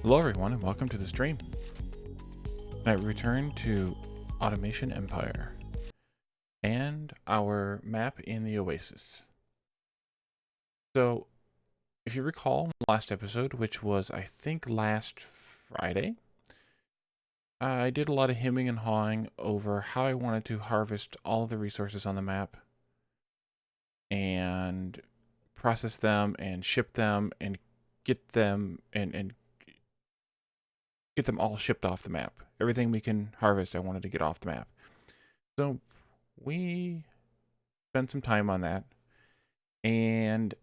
Hello everyone and welcome to the stream. I return to Automation Empire and our map in the Oasis. So, if you recall last episode, which was I think last Friday, I did a lot of hemming and hawing over how I wanted to harvest all of the resources on the map and process them and ship them and get them and get them all shipped off the map. Everything we can harvest, I wanted to get off the map. So we spent some time on that, and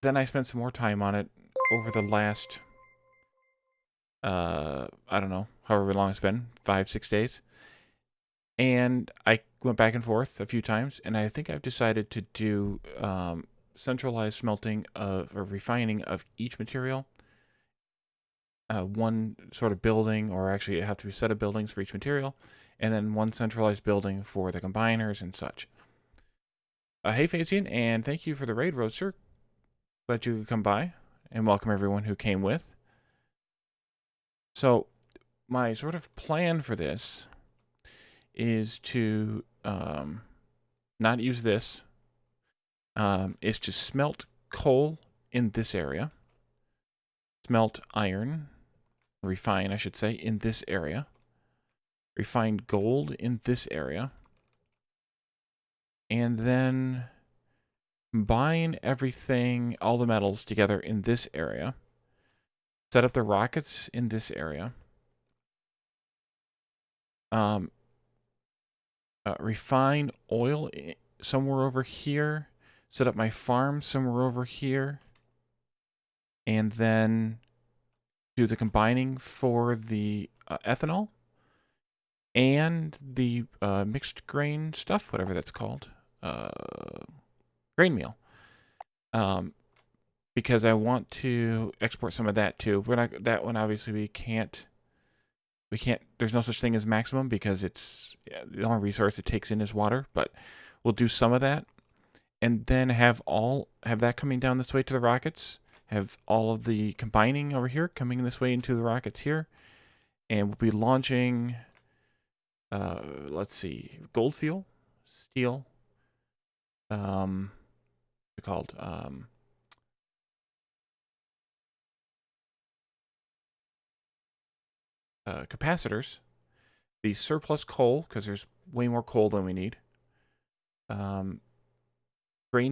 then I spent some more time on it over the last, I don't know, however long it's been, 5-6 days. And I went back and forth a few times, and I think I've decided to do centralized smelting of or refining of each material. One sort of building, or actually it have to be a set of buildings for each material, and then one centralized building for the combiners and such. Hey Fazian, and thank you for the raid, Roadster. Glad you could come by, and welcome everyone who came with. So, my sort of plan for this is to not use this, is to smelt coal in this area, smelt iron, refine, I should say, in this area, refine gold in this area, and then combine everything, all the metals together in this area, set up the rockets in this area, refine oil somewhere over here, set up my farm somewhere over here, and then do the combining for the ethanol and the mixed grain stuff, whatever that's called, grain meal. Because I want to export some of that too. We're not, that one obviously we can't, there's no such thing as maximum because it's the only resource it takes in is water, but we'll do some of that and then have that coming down this way to the rockets, have all of the combining over here coming this way into the rockets here, and we'll be launching, let's see, gold fuel, steel, what's it called, capacitors, the surplus coal, because there's way more coal than we need, grain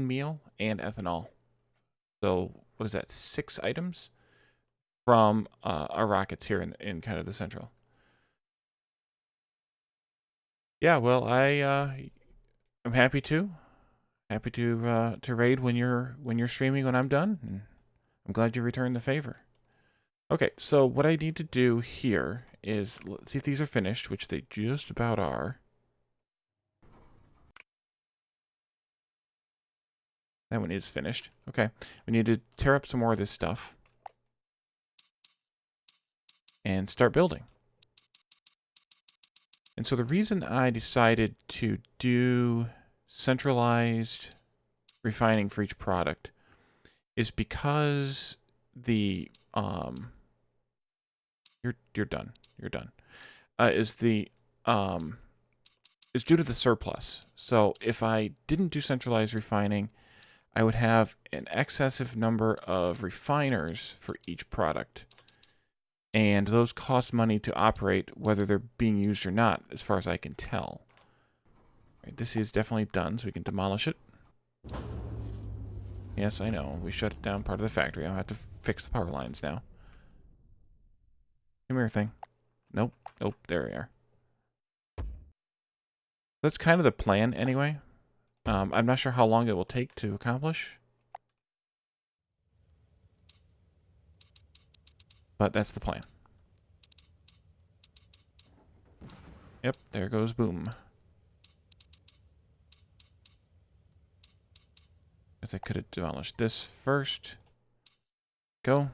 meal, and ethanol. So what is that, 6 items from our rockets here in kind of the central. Yeah, well, I'm happy to raid when you're streaming when I'm done, and I'm glad you returned the favor. Okay, so what I need to do here is, let's see if these are finished, which they just about are. That one is finished. Okay, we need to tear up some more of this stuff and start building. And so the reason I decided to do centralized refining for each product is because the you're done. Is due to the surplus. So if I didn't do centralized refining, I would have an excessive number of refiners for each product. And those cost money to operate, whether they're being used or not, as far as I can tell. Right, this is definitely done, so we can demolish it. Yes, I know. We shut down part of the factory. I'll have to fix the power lines now. Come here, thing. Nope. Nope. There we are. That's kind of the plan, anyway. I'm not sure how long it will take to accomplish. But that's the plan. Yep, there goes boom. Guess I could have demolished this first. Go.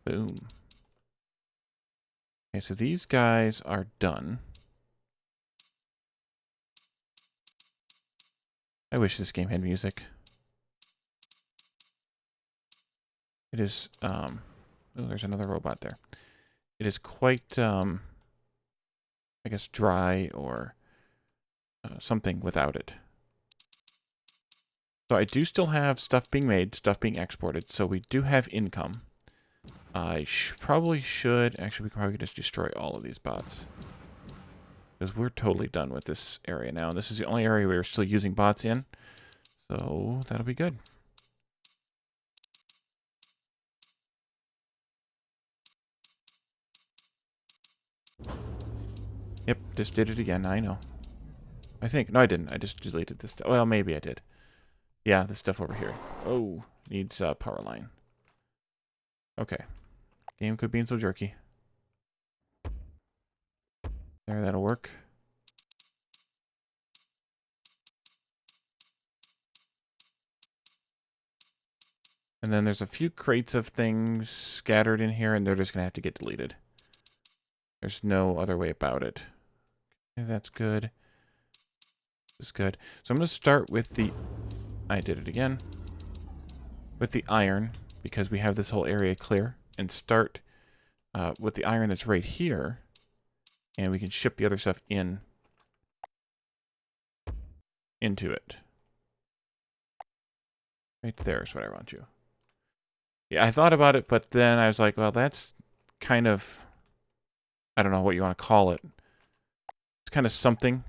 Boom. Okay, so these guys are done. I wish this game had music. It is, oh, there's another robot there. It is quite, I guess, dry or something without it. So I do still have stuff being made, stuff being exported, so we do have income. I probably should, actually we can probably just destroy all of these bots. Because we're totally done with this area now. And this is the only area we're still using bots in. So that'll be good. Yep, just did it again, I know. I think, no I didn't, I just deleted this stuff. Well, maybe I did. Yeah, this stuff over here. Oh, needs power line. Okay. Game quit being so jerky. There, that'll work. And then there's a few crates of things scattered in here, and they're just going to have to get deleted. There's no other way about it. Okay, that's good. This is good. So I'm going to start with the... I did it again. With the iron, because we have this whole area clear. And start with the iron that's right here. And we can ship the other stuff into it. Right there is what I want you. Yeah, I thought about it, but then I was like, well, that's kind of... I don't know what you want to call it. It's kind of something.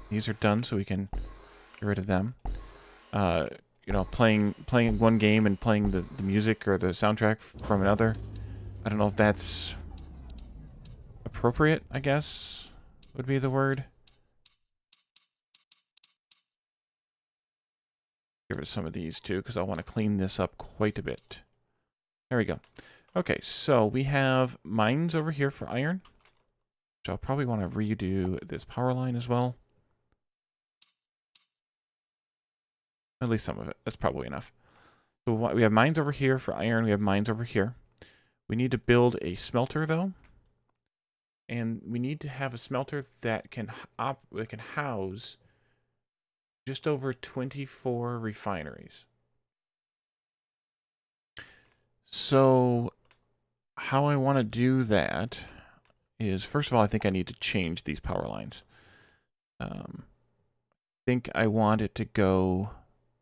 These are done, so we can get rid of them. You know, playing one game and playing the music or the soundtrack from another. I don't know if that's appropriate, I guess, would be the word. Get rid of some of these, too, because I want to clean this up quite a bit. There we go. Okay, so we have mines over here for iron. Which I'll probably want to redo this power line as well. At least some of it. That's probably enough. So we have mines over here for iron. We have mines over here. We need to build a smelter, though. And we need to have a smelter that can house just over 24 refineries. So how I want to do that is, first of all, I think I need to change these power lines. I think I want it to go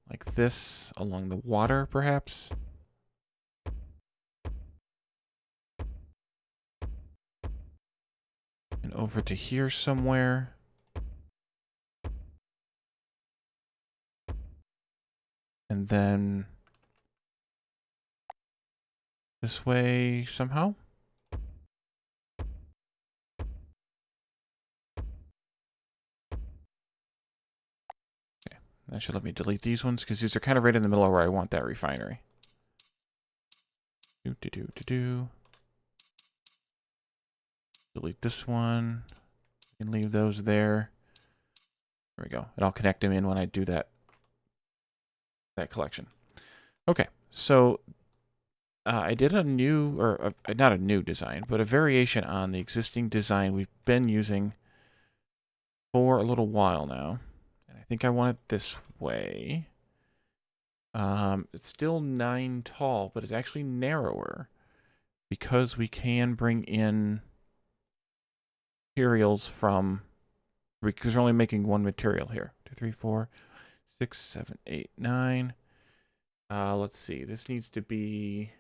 like this along the water, perhaps. And over to here somewhere. And then this way somehow. Okay, that should let me delete these ones because these are kind of right in the middle of where I want that refinery. Delete this one. And leave those there. There we go. And I'll connect them in when I do that collection. Okay, so I did a new, or not a new design, but a variation on the existing design we've been using for a little while now. And I think I want it this way. It's still 9 tall, but it's actually narrower because we can bring in materials from, because we're only making one material here. 2, 3, 4, 6, 7, 8, 9. Let's see. This needs to be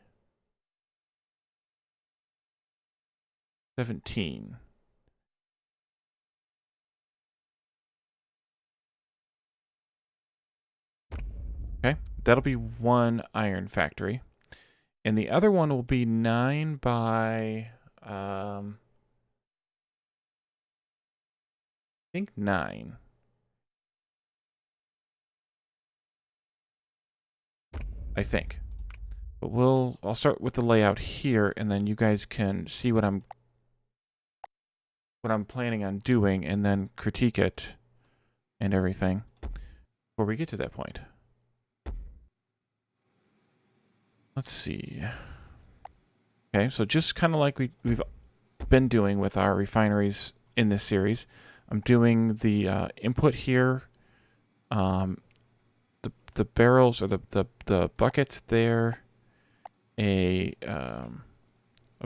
17. Okay, that'll be one iron factory. And the other one will be 9 by, I think 9. I think. But I'll start with the layout here, and then you guys can see what I'm planning on doing, and then critique it and everything before we get to that point. Let's see. Okay, so just kind of like we've been doing with our refineries in this series, I'm doing the input here, the the barrels or the buckets there, a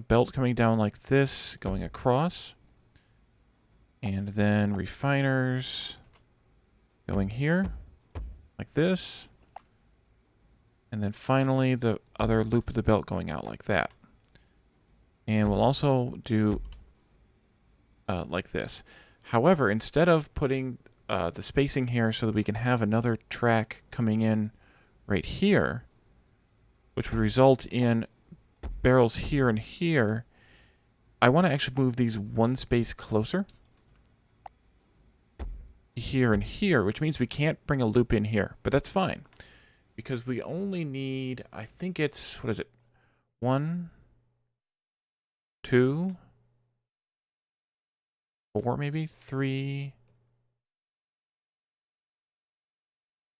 belt coming down like this, going across, and then refiners going here like this, and then finally the other loop of the belt going out like that. And we'll also do like this. However, instead of putting the spacing here so that we can have another track coming in right here, which would result in barrels here and here, I want to actually move these one space closer. Here and here, which means we can't bring a loop in here, but that's fine. Because we only need, I think it's, what is it? 1, 2, 4 maybe? 3,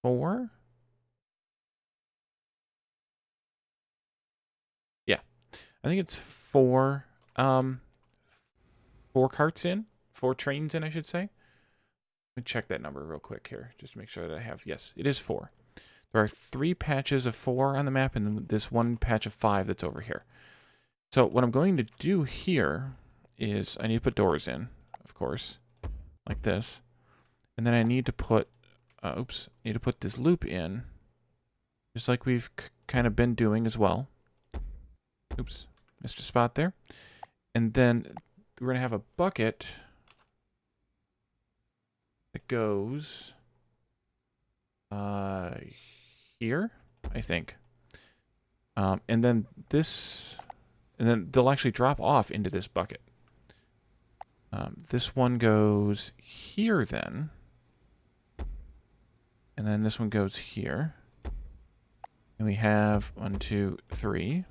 4? Yeah. I think it's 4 carts in. 4 trains in, I should say. Let me check that number real quick here, just to make sure that I have, yes, it is 4. There are 3 patches of 4 on the map, and then this one patch of 5 that's over here. So what I'm going to do here is I need to put doors in, of course, like this. And then I need to put, need to put this loop in, just like we've kind of been doing as well. Oops, missed a spot there. And then we're going to have a bucket that goes here, I think. And then this, and then they'll actually drop off into this bucket. This one goes here then. And then this one goes here. And we have 1, 2, 3.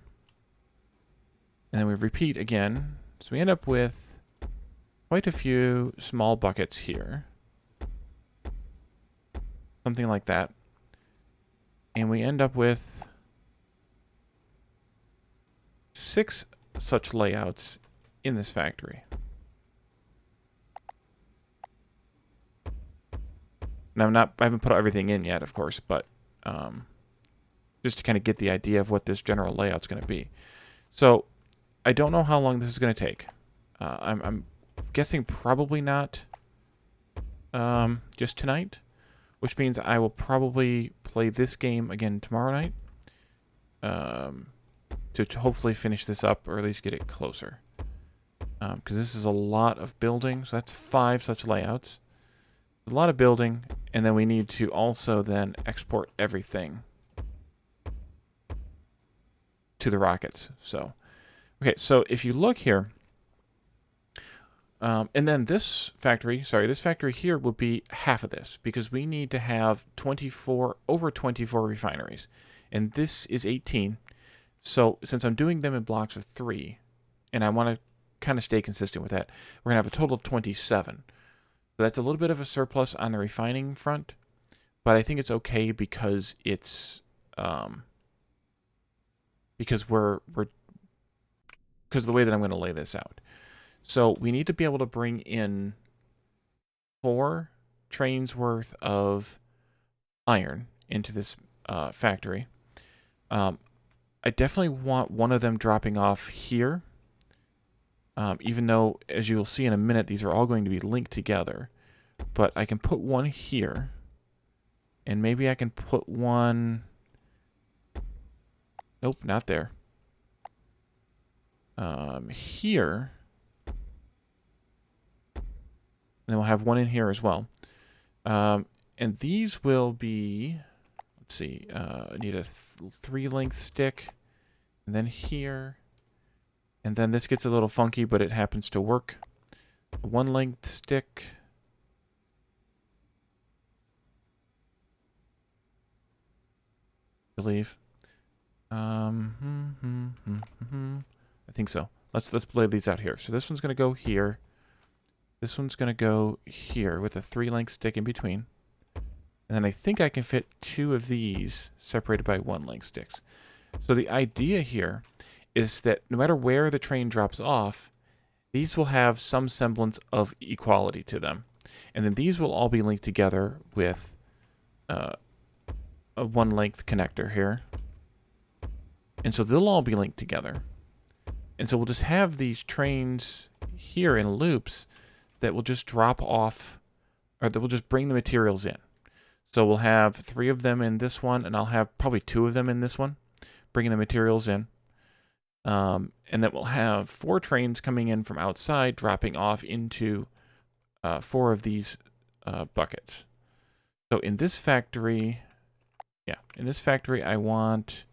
And then we repeat again. So we end up with quite a few small buckets here. Something like that. And we end up with 6 such layouts in this factory. Now I haven't put everything in yet, of course, but just to kind of get the idea of what this general layout's going to be. So I don't know how long this is going to take. I'm guessing probably not just tonight, which means I will probably play this game again tomorrow night to hopefully finish this up, or at least get it closer. Because this is a lot of building, so that's 5 such layouts. A lot of building, and then we need to also then export everything to the rockets. So, okay, so if you look here, and then this factory here will be half of this, because we need to have over 24 refineries, and this is 18. So since I'm doing them in blocks of 3, and I want to kind of stay consistent with that, we're going to have a total of 27. So that's a little bit of a surplus on the refining front, but I think it's okay because it's because of the way that I'm going to lay this out. So we need to be able to bring in 4 trains worth of iron into this factory. I definitely want one of them dropping off here. Even though, as you'll see in a minute, these are all going to be linked together. But I can put one here. And maybe I can put one... Nope, not there. Here. And then we'll have one in here as well. And these will be... Let's see. I need a 3-length stick. And then here... And then this gets a little funky, but it happens to work. A 1-length stick. I believe. I think so. Let's play these out here. So this one's going to go here. This one's going to go here with a 3-length stick in between. And then I think I can fit 2 of these separated by 1-length sticks. So the idea here is that no matter where the train drops off, these will have some semblance of equality to them. And then these will all be linked together with a a one length connector here. And so they'll all be linked together. And so we'll just have these trains here in loops that will just drop off, or that will just bring the materials in. So we'll have 3 of them in this one, and I'll have probably 2 of them in this one, bringing the materials in. And then we'll have 4 trains coming in from outside, dropping off into 4 of these buckets. So in this factory, I want,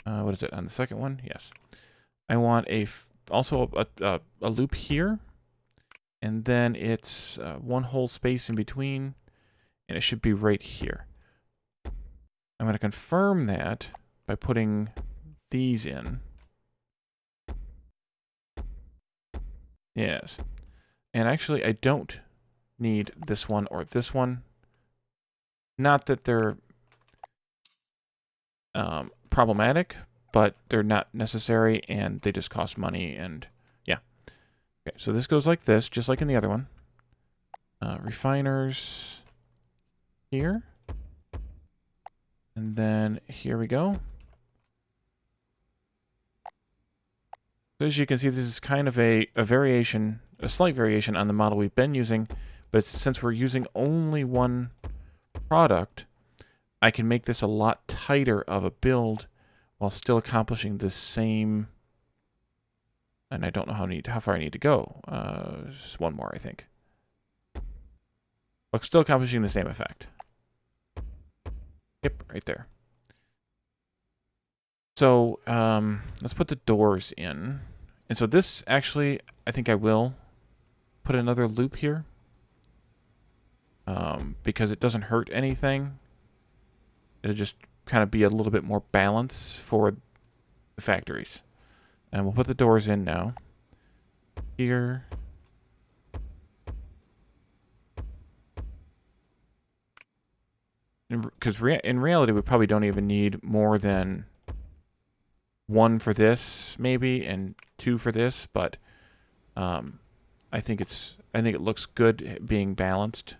what is it, on the second one? Yes. I want also a loop here, and then it's one whole space in between, and it should be right here. I'm going to confirm that by putting these in. Yes. And actually, I don't need this one or this one. Not that they're problematic, but they're not necessary, and they just cost money, and yeah. Okay, so this goes like this, just like in the other one. Refiners here. And then here we go. So as you can see, this is kind of a variation, a slight variation on the model we've been using, but since we're using only one product, I can make this a lot tighter of a build while still accomplishing the same, and I don't know how far I need to go. Just one more, I think. While still accomplishing the same effect. Yep, right there. So let's put the doors in. And so this actually, I think I will put another loop here. Because it doesn't hurt anything. It'll just kind of be a little bit more balance for the factories. And we'll put the doors in now. Here. Because in reality, we probably don't even need more than 1 for this, maybe, and 2 for this. But I think it looks good being balanced.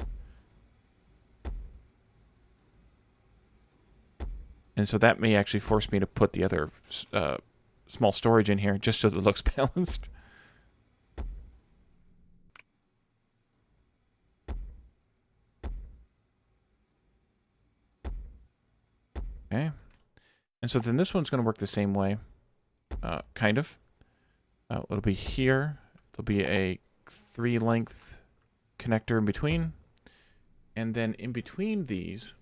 And so that may actually force me to put the other small storage in here just so that it looks balanced. Okay. And so then this one's going to work the same way, kind of. It'll be here. There'll be a 3-length connector in between. And then in between these,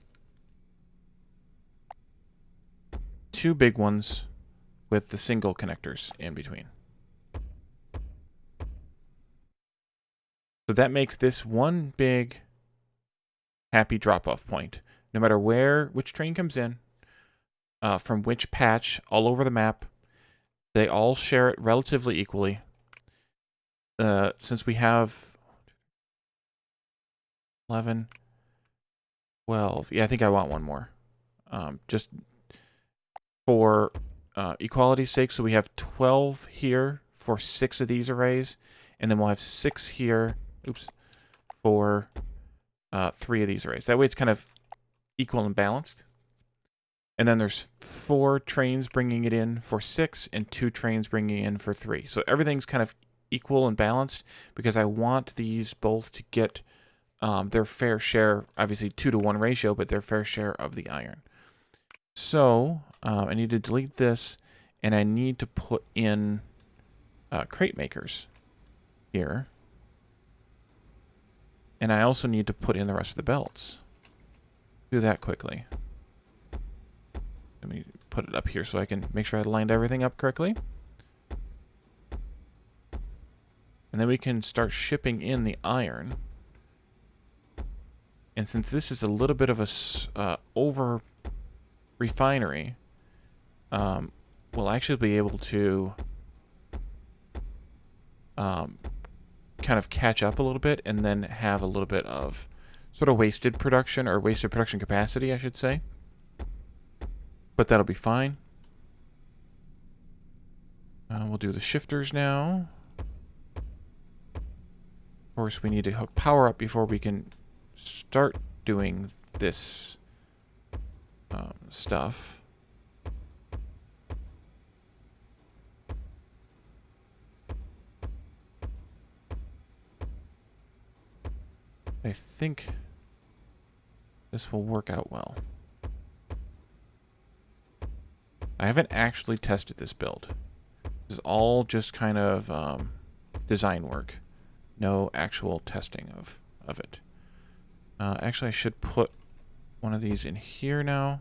2 big ones with the single connectors in between. So that makes this one big happy drop-off point. No matter which train comes in, from which patch, all over the map, they all share it relatively equally. Since we have 11, 12. Yeah, I think I want one more. Just for equality's sake, so we have 12 here for 6 of these arrays, and then we'll have 6 here, for 3 of these arrays. That way it's kind of equal and balanced. And then there's 4 trains bringing it in for 6, and 2 trains bringing it in for 3. So everything's kind of equal and balanced, because I want these both to get their fair share, obviously 2-to-1 ratio, but their fair share of the iron. So I need to delete this, and I need to put in crate makers here. And I also need to put in the rest of the belts. Do that quickly. Let me put it up here so I can make sure I lined everything up correctly. And then we can start shipping in the iron. And since this is a little bit of a over refinery, we'll actually be able to kind of catch up a little bit, and then have a little bit of sort of wasted production, or wasted production capacity, I should say. But that'll be fine. We'll do the shifters now. Of course, we need to hook power up before we can start doing this stuff. I think this will work out well. I haven't actually tested this build. This is all just kind of design work. No actual testing of it. Actually, I should put one of these in here now.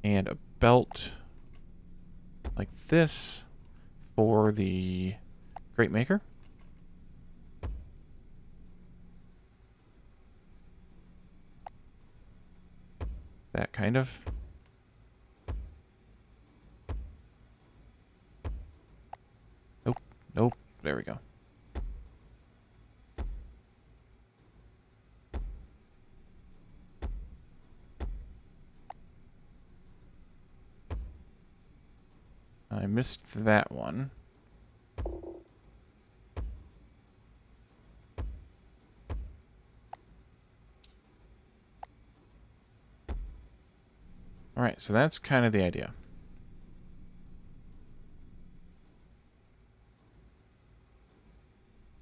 And a belt like this for the crate maker. That kind of. Nope. Nope. There we go. I missed that one. Alright, so that's kind of the idea.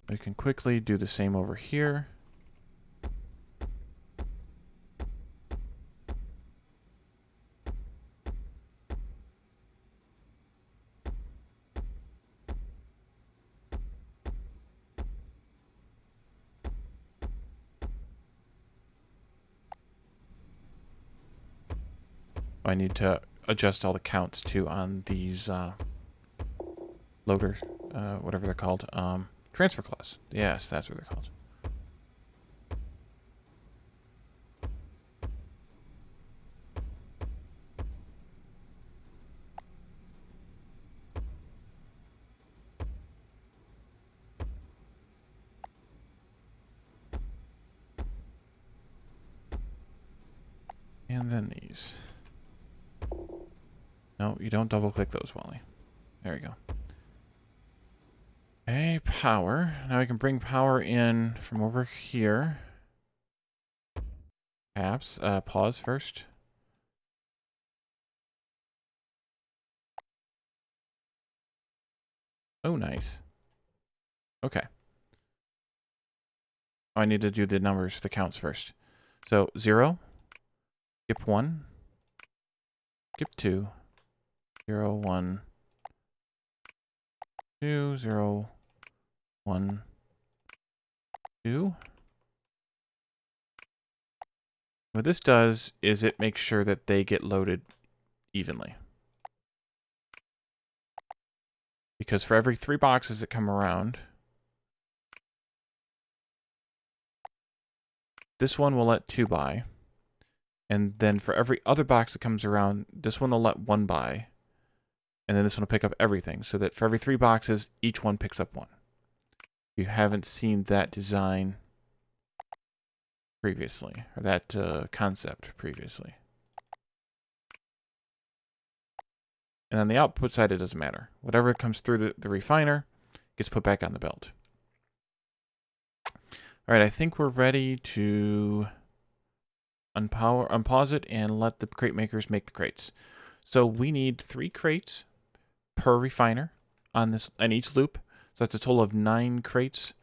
We can quickly do the same over here. I need to adjust all the counts too on these loaders, whatever they're called. Transfer class. Yes, that's what they're called. And then these. No, you don't double click those, Wally. There you go. Okay, power. Now we can bring power in from over here. Perhaps pause first. Oh, nice. Okay. Oh, I need to do the numbers, the counts first. So 0, skip 1, skip 2, 0, 1, 2, 0, 1, 2. What this does is it makes sure that they get loaded evenly. Because for every 3 boxes that come around, this one will let 2 by. And then for every other box that comes around, this one will let 1 by. And then this one will pick up everything. So that for every 3 boxes, each one picks up 1. If you haven't seen that design previously, or that concept previously. And on the output side, it doesn't matter. Whatever comes through the refiner gets put back on the belt. All right, I think we're ready to unpause it and let the crate makers make the crates. So we need 3 crates per refiner on each loop. So that's a total of 9 crates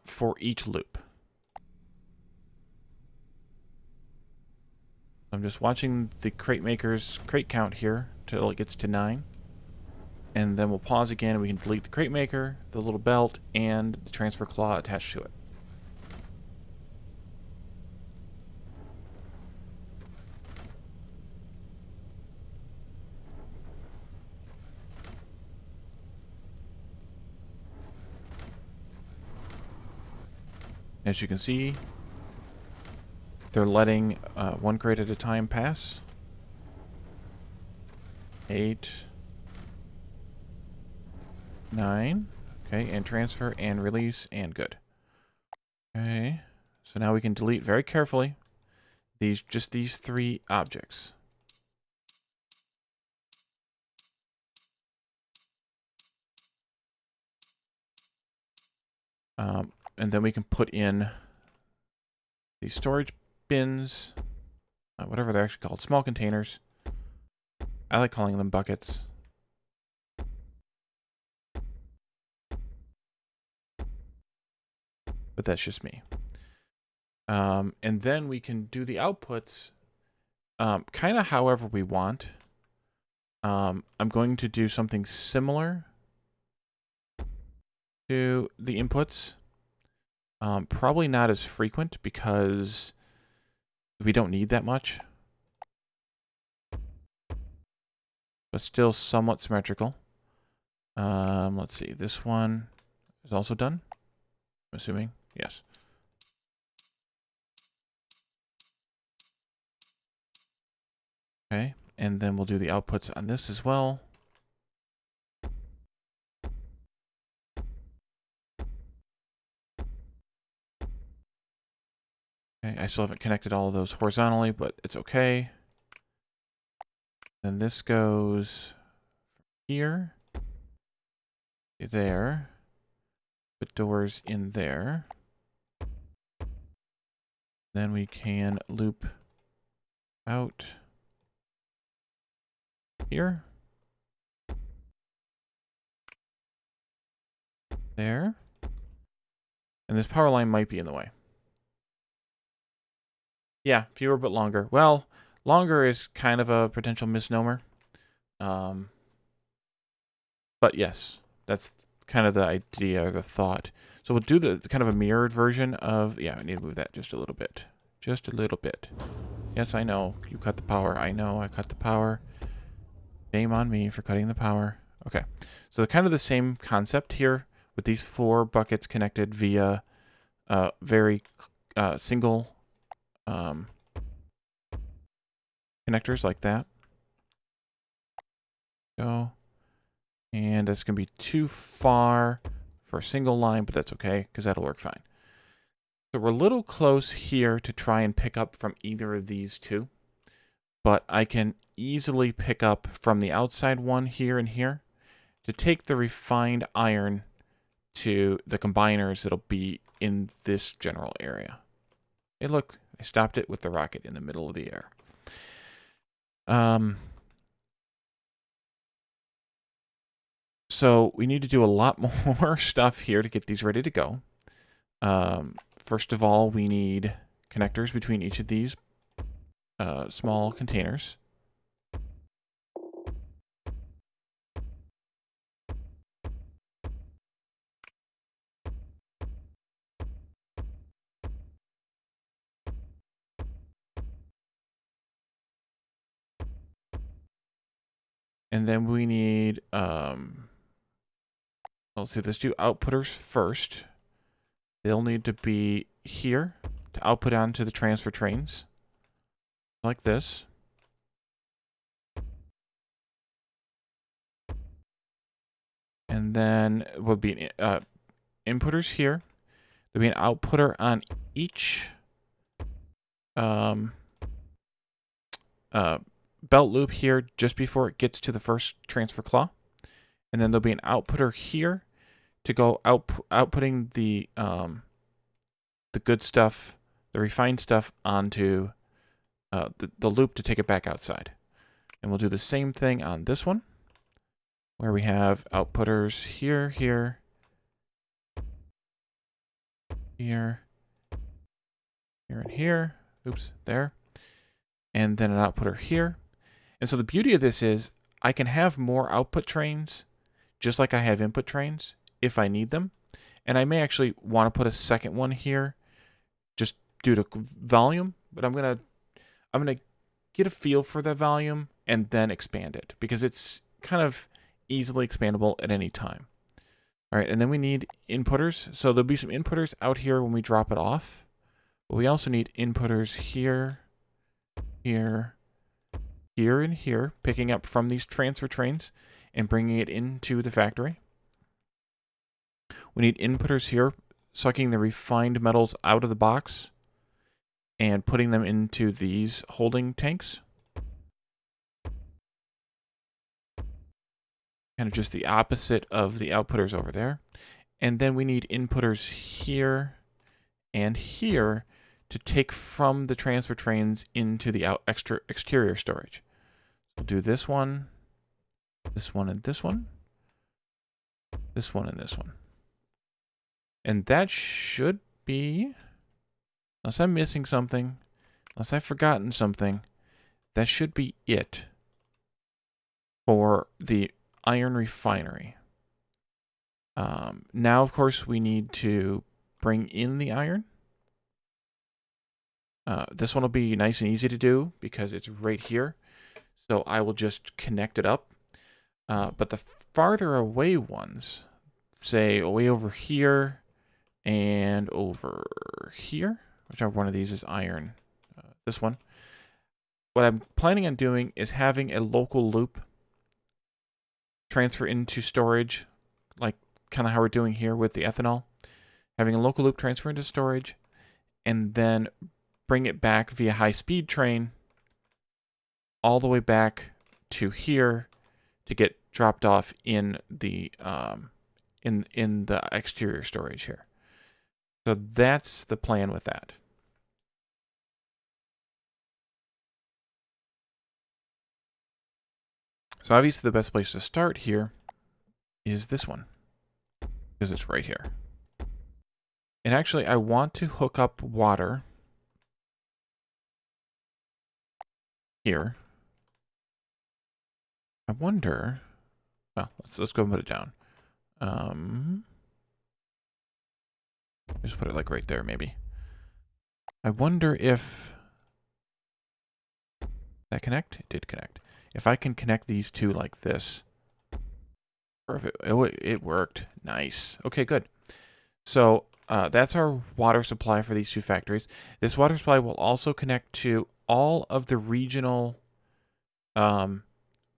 for each loop. I'm just watching the crate maker's crate count here till it gets to 9. And then we'll pause again and we can delete the crate maker, the little belt, and the transfer claw attached to it. As you can see, they're letting 1 crate at a time pass. 8, 9. Okay, and transfer and release and good. Okay, so now we can delete very carefully just these 3 objects. And then we can put in the storage bins whatever they're actually called, small containers. I like calling them buckets. But that's just me. And then we can do the outputs kind of however we want. I'm going to do something similar to the inputs. Probably not as frequent because we don't need that much. But still somewhat symmetrical. Let's see. This one is also done, I'm assuming. Yes. Okay, and then we'll do the outputs on this as well. Okay, I still haven't connected all of those horizontally, but it's okay. Then this goes from here to there. Put doors in there. Then we can loop out here. There. And this power line might be in the way. Yeah, fewer but longer. Well, longer is kind of a potential misnomer. But yes, that's kind of the idea or the thought. So we'll do the kind of a mirrored version of... Yeah, I need to move that just a little bit. Just a little bit. Yes, I know. You cut the power. I know I cut the power. Shame on me for cutting the power. Okay. So kind of the same concept here with these 4 buckets connected via very single connectors like that. Go. And that's going to be too far for a single line, but that's okay because that'll work fine. So we're a little close here to try and pick up from either of these two, but I can easily pick up from the outside one here and here to take the refined iron to the combiners that'll be in this general area. Hey, look, I stopped it with the rocket in the middle of the air. So we need to do a lot more stuff here to get these ready to go. First of all, we need connectors between each of these small containers. And then we need, let's see, let's do outputters first. They'll need to be here to output onto the transfer trains, like this. And then will be inputters here. There'll be an outputter on each belt loop here just before it gets to the first transfer claw. And then there'll be an outputter here to go outputting the good stuff, the refined stuff onto the loop to take it back outside. And we'll do the same thing on this one, where we have outputters here, here, here, here, and here. Oops, there. And then an outputter here. And so the beauty of this is I can have more output trains just like I have input trains if I need them. And I may actually want to put a second one here just due to volume, but I'm gonna get a feel for the volume and then expand it because it's kind of easily expandable at any time. All right, and then we need inputters. So there'll be some inputters out here when we drop it off, but we also need inputters here, here, here, and here, picking up from these transfer trains and bringing it into the factory. We need inputters here, sucking the refined metals out of the box and putting them into these holding tanks. Kind of just the opposite of the outputters over there. And then we need inputters here and here to take from the transfer trains into the exterior storage. We'll do this one, and this one, this one, and this one. And that should be, unless I'm missing something, unless I've forgotten something, that should be it for the iron refinery. Now, of course, we need to bring in the iron. This one will be nice and easy to do because it's right here. So I will just connect it up. But the farther away ones, say way over here and over here, whichever one of these is iron, this one. What I'm planning on doing is having a local loop transfer into storage, like kind of how we're doing here with the ethanol. Having a local loop transfer into storage, and then bring it back via high-speed train all the way back to here to get dropped off in the in the exterior storage here. So that's the plan with that. So obviously the best place to start here is this one, because it's right here. And actually I want to hook up water here. I wonder, well, let's go and put it down. Just put it like right there, maybe. I wonder if that connect? It did connect. If I can connect these two like this. Perfect. Oh, it worked. Nice. Okay, good. So that's our water supply for these two factories. This water supply will also connect to all of the regional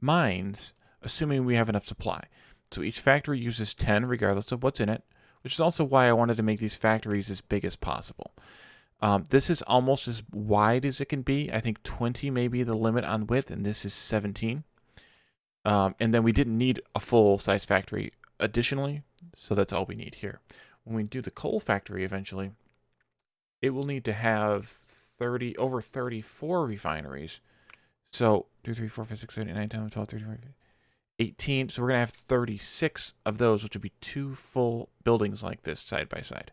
mines, assuming we have enough supply. So each factory uses 10 regardless of what's in it, which is also why I wanted to make these factories as big as possible. This is almost as wide as it can be. I think 20 may be the limit on width, and this is 17. And then we didn't need a full-size factory additionally, so that's all we need here. When we do the coal factory eventually, it will need to have over 34 refineries. So 2, 3, 4, 5, 6, 7, 8, 9, 10, 11, 12, 13, 14, 18. So we're going to have 36 of those, which would be 2 full buildings like this side by side.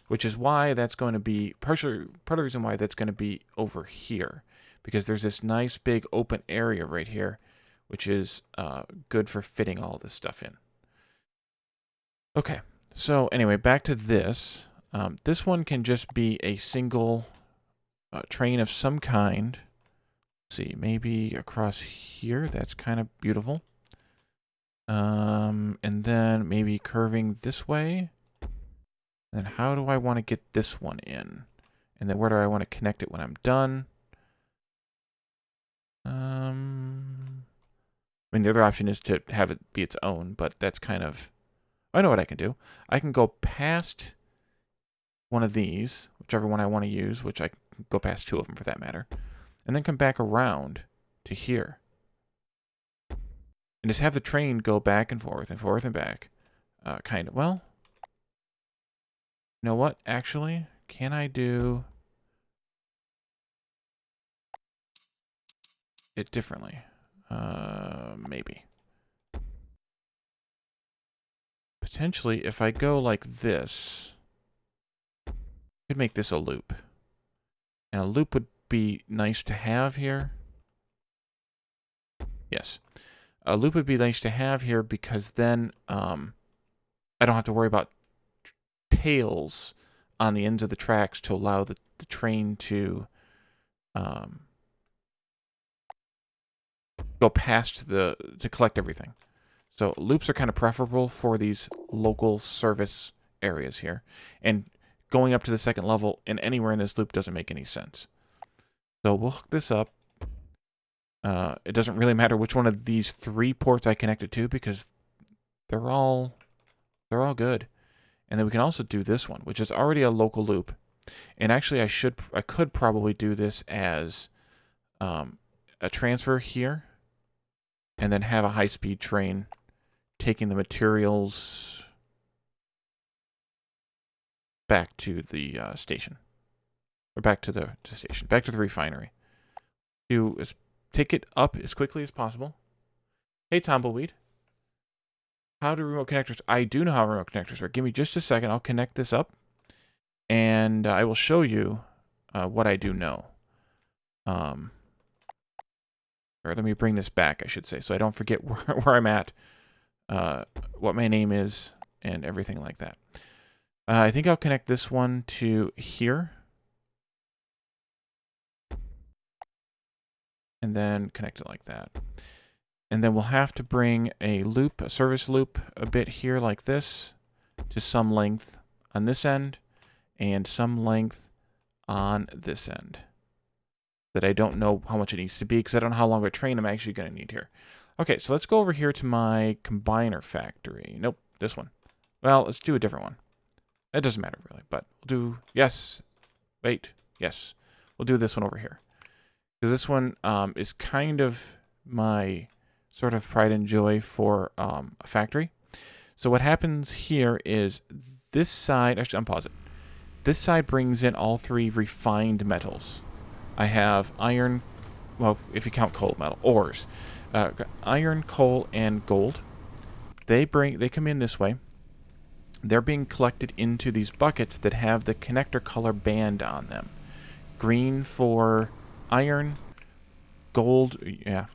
Which is why that's going to be, part of the reason why that's going to be over here. Because there's this nice big open area right here, which is good for fitting all this stuff in. Okay, so anyway, back to this. This one can just be a single train of some kind. Let's see, maybe across here. That's kind of beautiful. And then maybe curving this way. Then how do I want to get this one in? And then where do I want to connect it when I'm done? I mean, the other option is to have it be its own, but that's kind of... I know what I can do. I can go past one of these, whichever one I want to use, which I can go past 2 of them for that matter, and then come back around to here. And just have the train go back and forth and back. Kind of, well... You know what, actually? Can I do it differently? Maybe. Potentially, if I go like this, I could make this a loop. And a loop would be nice to have here. Yes. A loop would be nice to have here because then I don't have to worry about tails on the ends of the tracks to allow the train to go past to collect everything. So loops are kind of preferable for these local service areas here. And going up to the second level and anywhere in this loop doesn't make any sense. So we'll hook this up. It doesn't really matter which one of these 3 ports I connect it to because they're all good. And then we can also do this one, which is already a local loop. And actually, I could probably do this as a transfer here, and then have a high-speed train taking the materials back to the station. or back to the station, back to the refinery. Take it up as quickly as possible. Hey, Tumbleweed. How do remote connectors? I do know how remote connectors work. Give me just a second. I'll connect this up, and I will show you what I do know. Or let me bring this back, I should say, so I don't forget where I'm at, what my name is, and everything like that. I think I'll connect this one to here. And then connect it like that. And then we'll have to bring a loop, a service loop, a bit here like this, to some length on this end, and some length on this end. That I don't know how much it needs to be, because I don't know how long of a train I'm actually going to need here. Okay, so let's go over here to my combiner factory. Nope, this one. Well, let's do a different one. It doesn't matter, really, but we'll do, yes, wait, yes. We'll do this one over here. Because this one is kind of my sort of pride and joy for a factory. So what happens here is this side, actually unpause it. This side brings in all three refined metals. I have iron, well, if you count coal metal, ores. Iron, coal, and gold. They come in this way. They're being collected into these buckets that have the connector color band on them. Green for iron, gold,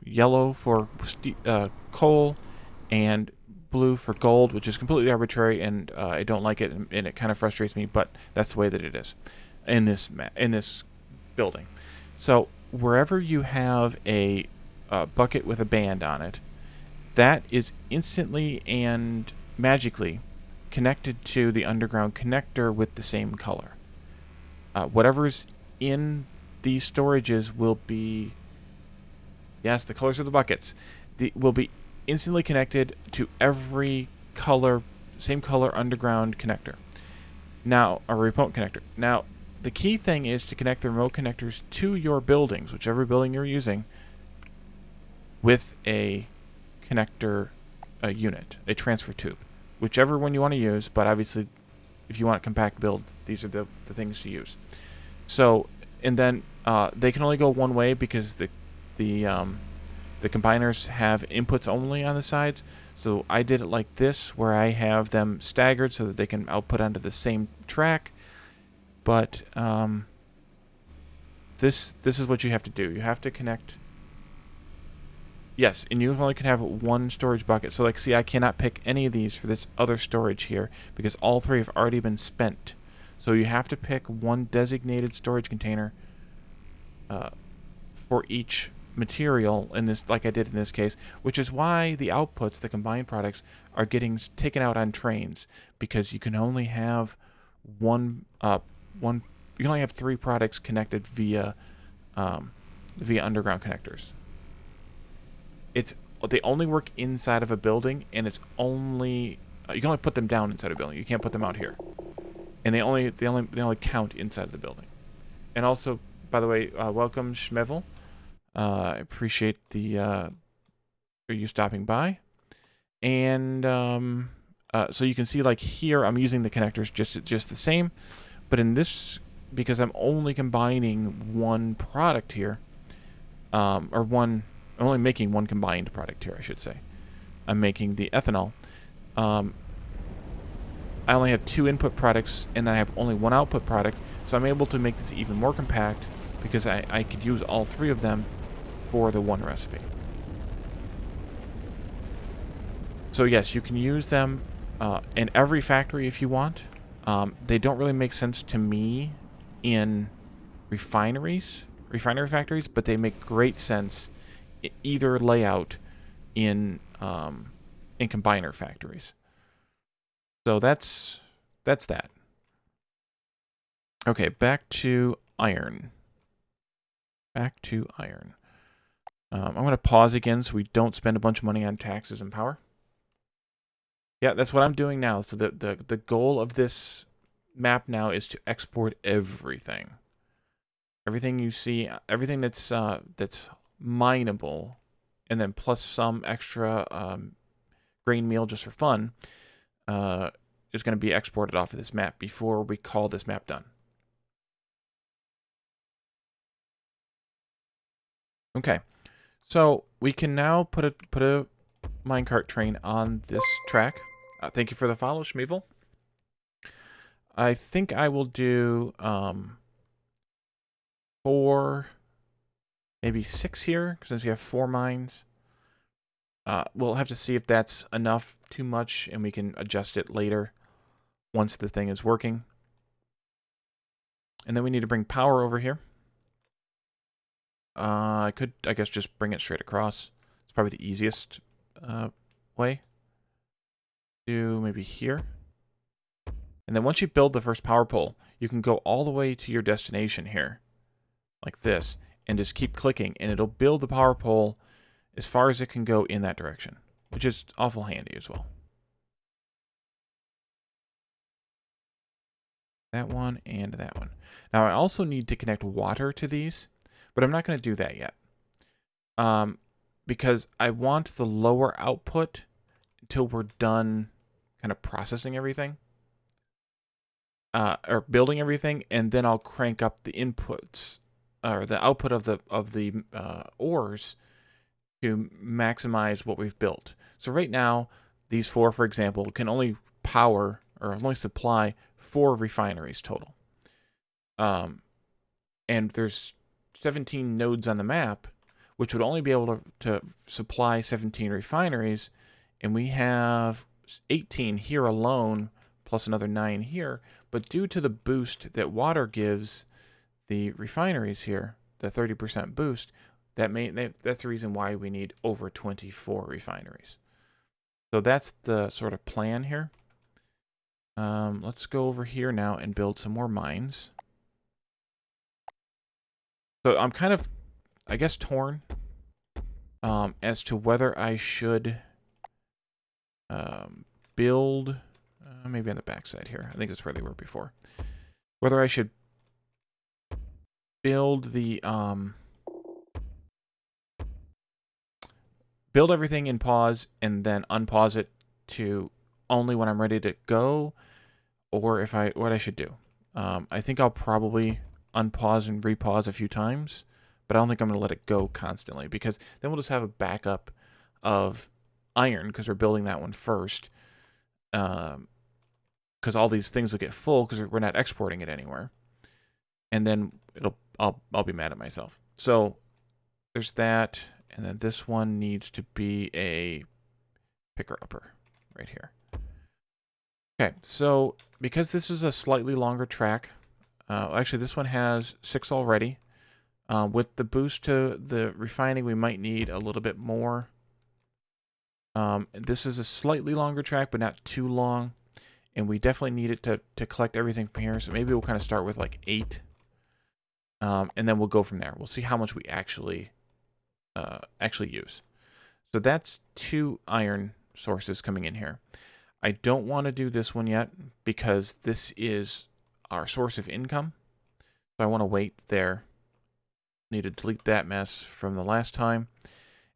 yellow for coal, and blue for gold, which is completely arbitrary, and I don't like it, and it kind of frustrates me, but that's the way that it is in this building. So wherever you have a bucket with a band on it, that is instantly and magically connected to the underground connector with the same color. Whatever's in these storages will be, yes, the colors of the buckets, will be instantly connected to every color, same color underground connector. Now, a remote connector. Now, the key thing is to connect the remote connectors to your buildings, whichever building you're using, with a connector unit, a transfer tube, whichever one you want to use, but obviously, if you want a compact build, these are the things to use. So, and then they can only go one way because the combiners have inputs only on the sides. So I did it like this, where I have them staggered so that they can output onto the same track. But this is what you have to do. You have to connect. Yes, and you only can have one storage bucket. So like, see, I cannot pick any of these for this other storage here because all three have already been spent. So you have to pick one designated storage container for each material in this, like I did in this case, which is why the outputs, the combined products, are getting taken out on trains, because you can only have you can only have 3 products connected via underground connectors. They only work inside of a building, and it's only you can only put them down inside a building. You can't put them out here, and they only count inside of the building. And also, by the way, welcome Schmevel. I appreciate you stopping by. And so you can see, like here, I'm using the connectors just the same, but in this, because I'm only combining one product here, I'm only making one combined product here, I should say. I'm making the ethanol. I only have 2 input products, and I have only 1 output product, so I'm able to make this even more compact because I could use all 3 of them for the one recipe. So yes, you can use them in every factory if you want. They don't really make sense to me in refinery factories, but they make great sense in either layout in combiner factories. So that's that. Okay, back to iron. I'm going to pause again so we don't spend a bunch of money on taxes and power. Yeah, that's what I'm doing now. So the goal of this map now is to export everything. Everything you see, everything that's mineable, and then plus some extra grain meal just for fun, is going to be exported off of this map before we call this map done. Okay, so we can now put a minecart train on this track. Thank you for the follow, Schmeevel. I think I will do 4, maybe 6 here, since we have 4 mines. We'll have to see if that's enough, too much, and we can adjust it later once the thing is working. And then we need to bring power over here. I could, I guess, just bring it straight across. It's probably the easiest way. Do maybe here. And then once you build the first power pole, you can go all the way to your destination here, like this, and just keep clicking, and it'll build the power pole as far as it can go in that direction, which is awful handy as well. That one and that one. Now I also need to connect water to these, but I'm not going to do that yet. Because I want the lower output until we're done kind of processing everything. Or building everything, and then I'll crank up the inputs, or the output of the ores to maximize what we've built. So right now, these 4, for example, can only power or only supply 4 refineries total. And there's 17 nodes on the map, which would only be able to supply 17 refineries, and we have 18 here alone, plus another 9 here. But due to the boost that water gives the refineries here, the 30% boost, that's the reason why we need over 24 refineries. So that's the sort of plan here. Let's go over here now and build some more mines. So I'm kind of, I guess, torn as to whether I should build, maybe on the backside here. I think that's where they were before. Whether I should build the build everything in pause and then unpause it to only when I'm ready to go, or what I should do. I think I'll probably unpause and repause a few times, but I don't think I'm going to let it go constantly, because then we'll just have a backup of iron, because we're building that one first. Because all these things will get full because we're not exporting it anywhere, and then I'll be mad at myself. So there's that, and then this one needs to be a picker-upper right here. Okay, so because this is a slightly longer track, actually this one has 6 already. With the boost to the refining, we might need a little bit more. This is a slightly longer track, but not too long. And we definitely need it to collect everything from here. So maybe we'll kind of start with like 8. And then we'll go from there. We'll see how much we actually use. So that's 2 iron sources coming in here. I don't want to do this one yet because this is our source of income. So I want to wait there. Need to delete that mess from the last time.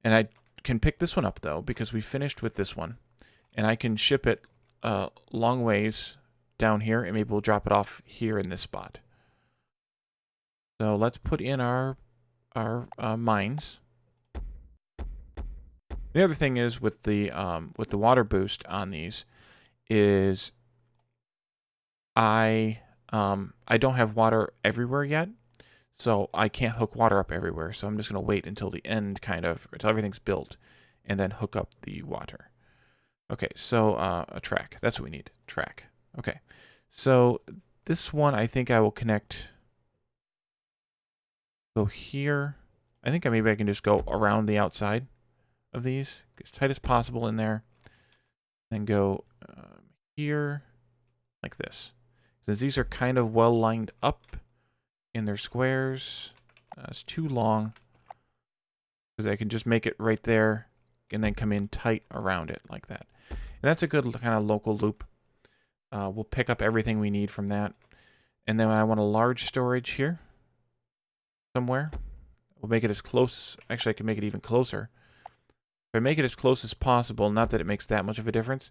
And I can pick this one up though, because we finished with this one. And I can ship it long ways down here, and maybe we'll drop it off here in this spot. So let's put in our mines. The other thing is with the water boost on these is I don't have water everywhere yet, so I can't hook water up everywhere. So I'm just gonna wait until the end, until everything's built, and then hook up the water. Okay, so a track. That's what we need. Track. Okay, so this one I think I will connect. Go here. I think maybe I can just go around the outside of these, as tight as possible in there. Then go here, like this. Since these are kind of well lined up in their squares, it's too long. Because I can just make it right there, and then come in tight around it, like that. And that's a good kind of local loop. We'll pick up everything we need from that. And then I want a large storage here somewhere. We'll make it as close. Actually, I can make it even closer. If I make it as close as possible, not that it makes that much of a difference,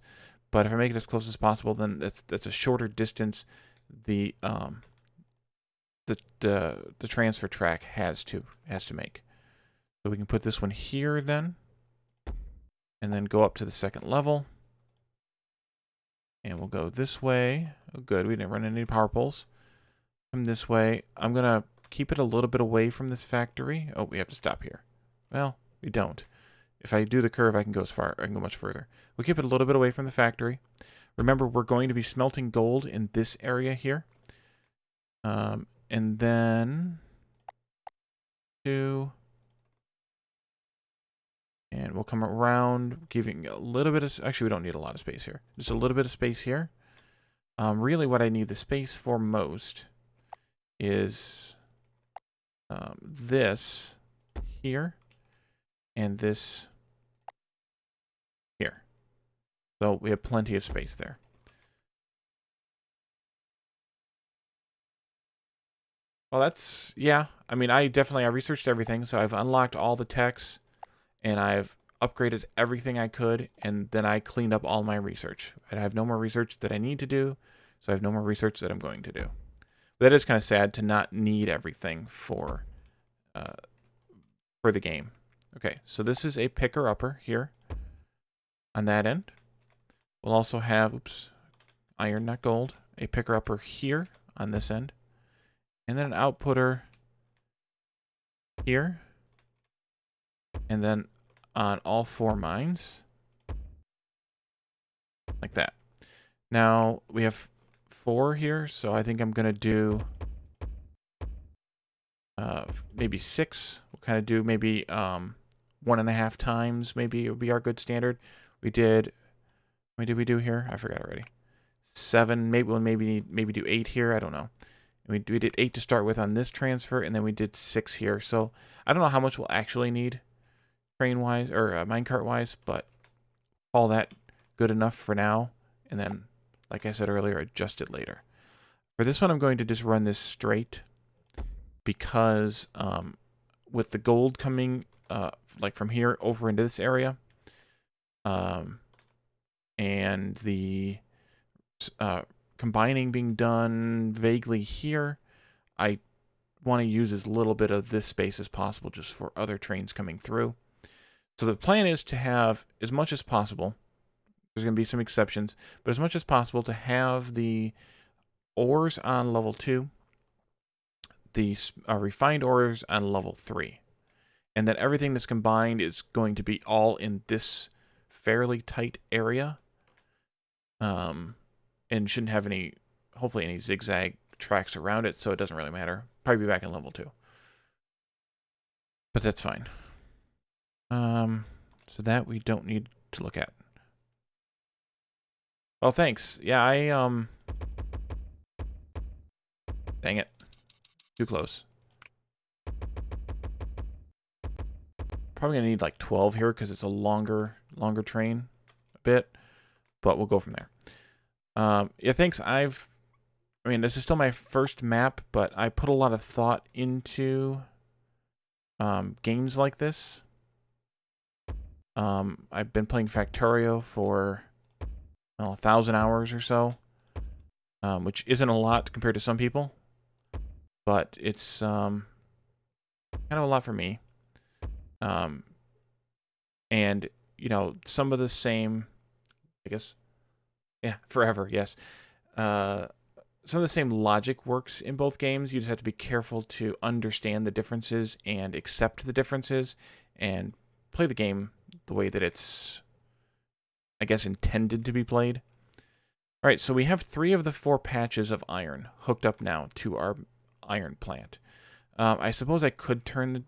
but if I make it as close as possible, then that's a shorter distance the transfer track has to make. So we can put this one here then. And then go up to the second level. And we'll go this way. Oh, good. We didn't run into any power poles. Come this way. I'm going to keep it a little bit away from this factory. Oh, we have to stop here. Well, we don't. If I do the curve, I can go as far. I can go much further. We'll keep it a little bit away from the factory. Remember, we're going to be smelting gold in this area here. And then 2. And we'll come around, giving a little bit of... Actually, we don't need a lot of space here. Just a little bit of space here. Really, what I need the space for most is this here and this here. So we have plenty of space there. Well, that's... Yeah. I mean, I researched everything, so I've unlocked all the techs. And I've upgraded everything I could, and then I cleaned up all my research. I have no more research that I need to do, so I have no more research that I'm going to do. But that is kind of sad to not need everything for the game. Okay, so this is a picker-upper here on that end. We'll also have, oops, iron, not gold, a picker-upper here on this end. And then an outputter here. And then on all 4 mines, like that. Now, we have 4 here, so I think I'm going to do maybe 6. We'll kind of do maybe 1.5 times, maybe it would be our good standard. We did, how many did we do here? I forgot already. 7, maybe we'll maybe do 8 here, I don't know. We did 8 to start with on this transfer, and then we did 6 here. So I don't know how much we'll actually need train-wise, or minecart-wise, but all that good enough for now. And then, like I said earlier, adjust it later. For this one, I'm going to just run this straight because with the gold coming like from here over into this area, and the combining being done vaguely here, I want to use as little bit of this space as possible just for other trains coming through. So the plan is to have, as much as possible, there's going to be some exceptions, but as much as possible to have the ores on level 2, the refined ores on level 3, and that everything that's combined is going to be all in this fairly tight area, and shouldn't have any, hopefully any zigzag tracks around it, so it doesn't really matter. Probably be back in level 2. But that's fine. So that we don't need to look at. Oh, thanks. Yeah, dang it. Too close. Probably gonna need like 12 here because it's a longer train a bit, but we'll go from there. Yeah, thanks. I mean, this is still my first map, but I put a lot of thought into games like this. I've been playing Factorio for 1,000 hours or so, which isn't a lot compared to some people, but it's kind of a lot for me. And you know, some of the same, I guess, yeah, forever, yes. Some of the same logic works in both games. You just have to be careful to understand the differences and accept the differences and play the game the way that it's, I guess, intended to be played. All right, so we have 3 of the 4 patches of iron hooked up now to our iron plant. I suppose I could turn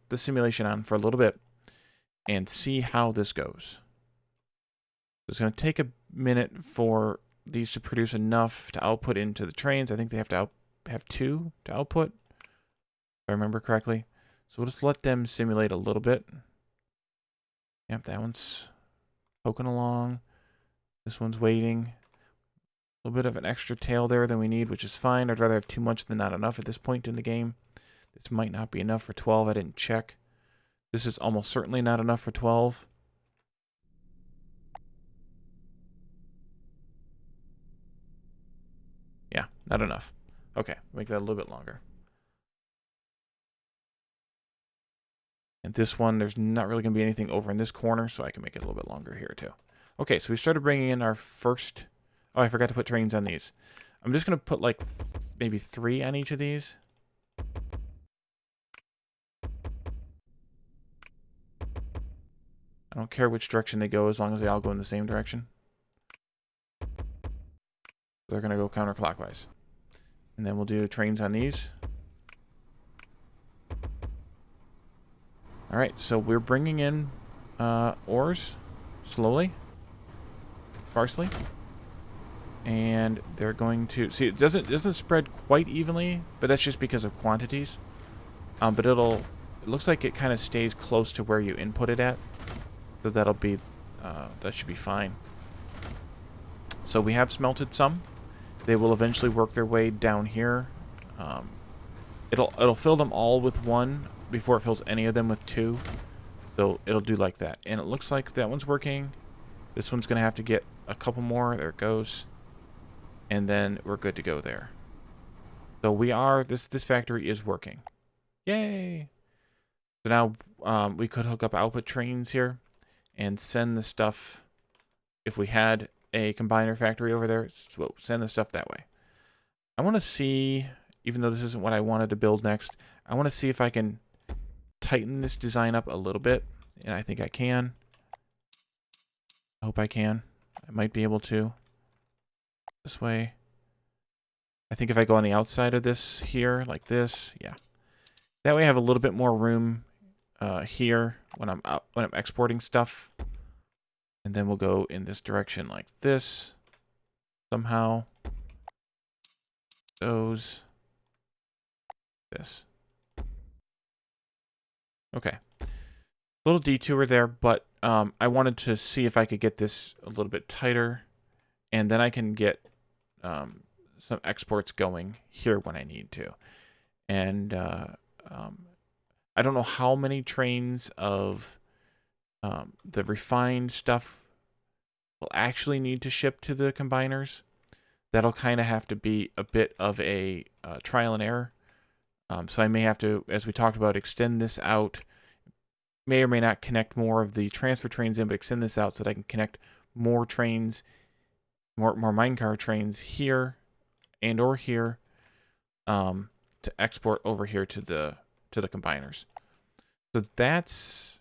the simulation on for a little bit and see how this goes. It's going to take a minute for these to produce enough to output into the trains. I think they have to have 2 to output, if I remember correctly. So we'll just let them simulate a little bit. Yep, that one's poking along. This one's waiting. A little bit of an extra tail there than we need, which is fine. I'd rather have too much than not enough at this point in the game. This might not be enough for 12. I didn't check. This is almost certainly not enough for 12. Yeah, not enough. Okay, make that a little bit longer. And this one, there's not really going to be anything over in this corner, so I can make it a little bit longer here too. Okay, so we started bringing in our first... Oh, I forgot to put trains on these. I'm just going to put like maybe 3 on each of these. I don't care which direction they go as long as they all go in the same direction. They're going to go counterclockwise. And then we'll do trains on these. All right, so we're bringing in ores slowly, sparsely. And they're going to... See, it doesn't spread quite evenly, but that's just because of quantities. But it looks like it kind of stays close to where you input it at. So that'll be... that should be fine. So we have smelted some. They will eventually work their way down here. It'll fill them all with 1 before it fills any of them with 2. So it'll do like that. And it looks like that one's working. This one's going to have to get a couple more. There it goes. And then we're good to go there. So we are... This factory is working. Yay! So now we could hook up output trains here and send the stuff... If we had a combiner factory over there, so send the stuff that way. I want to see, even though this isn't what I wanted to build next, I want to see if I can tighten this design up a little bit. And I think I can. I hope I can. I might be able to. This way. I think if I go on the outside of this here, like this, yeah. That way I have a little bit more room here when I'm exporting stuff. And then we'll go in this direction like this. Somehow. Those. This. Okay. Little detour there, but I wanted to see if I could get this a little bit tighter. And then I can get some exports going here when I need to. And I don't know how many trains of the refined stuff will actually need to ship to the combiners. That'll kind of have to be a bit of a trial and error. So I may have to, as we talked about, extend this out. May or may not connect more of the transfer trains in, but extend this out so that I can connect more trains, more minecart trains here and or here to export over here to the combiners. So that's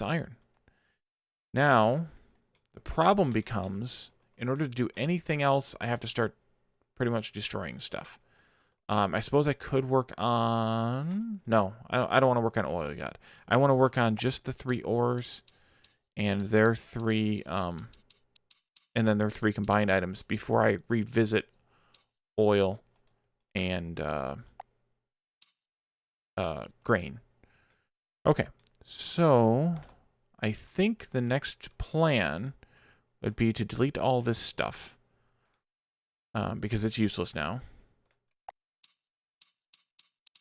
iron. Now, the problem becomes, in order to do anything else, I have to start pretty much destroying stuff. I suppose I could work on... No, I don't want to work on oil yet. I want to work on just the 3 ores and their 3... and then their 3 combined items before I revisit oil and grain. Okay, so I think the next plan would be to delete all this stuff because it's useless now.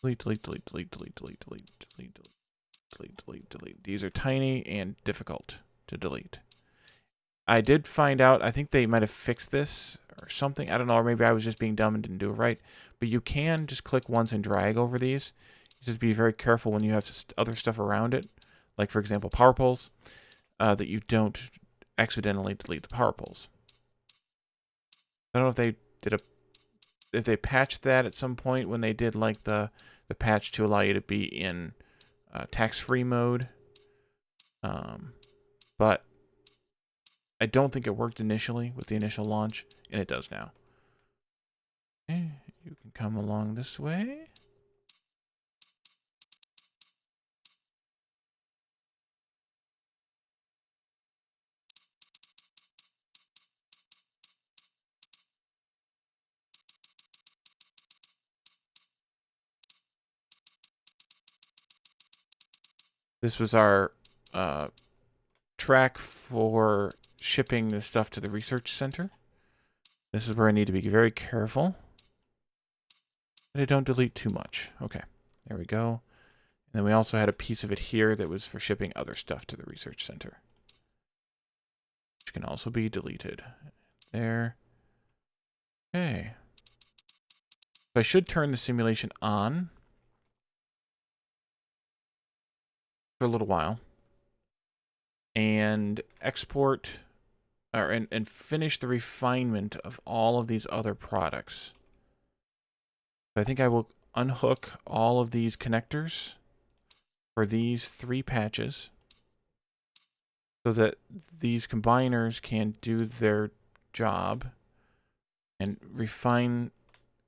Delete. These are tiny and difficult to delete. I did find out, I think they might have fixed this or something. I don't know, or maybe I was just being dumb and didn't do it right. But you can just click once and drag over these. Just be very careful when you have other stuff around it. Like, for example, power poles. That you don't accidentally delete the power poles. I don't know if they did if they patched that at some point when they did like the patch to allow you to be in tax-free mode. But I don't think it worked initially with the initial launch, and it does now. Okay, you can come along this way. This was our track for shipping this stuff to the research center. This is where I need to be very careful that I don't delete too much. Okay, there we go. And then we also had a piece of it here that was for shipping other stuff to the research center, which can also be deleted. There. Okay. So I should turn the simulation on. for a little while and export and finish the refinement of all of these other products. I think I will unhook all of these connectors for these 3 patches so that these combiners can do their job and refine,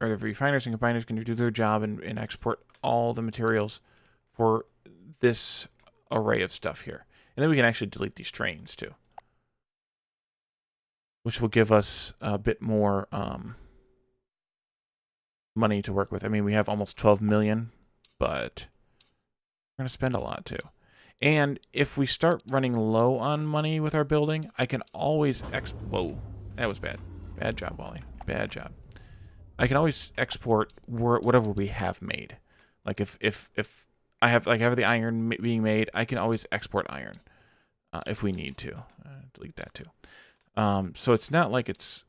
or the refiners and combiners can do their job and export all the materials for this array of stuff here. And then we can actually delete these trains too, which will give us a bit more money to work with. I mean, we have almost 12 million, but we're going to spend a lot too. And if we start running low on money with our building, I can always whoa, that was bad. Bad job, Wally. Bad job. I can always export whatever we have made. Like if I have the iron being made, I can always export iron if we need to. Delete that too. So it's not like it's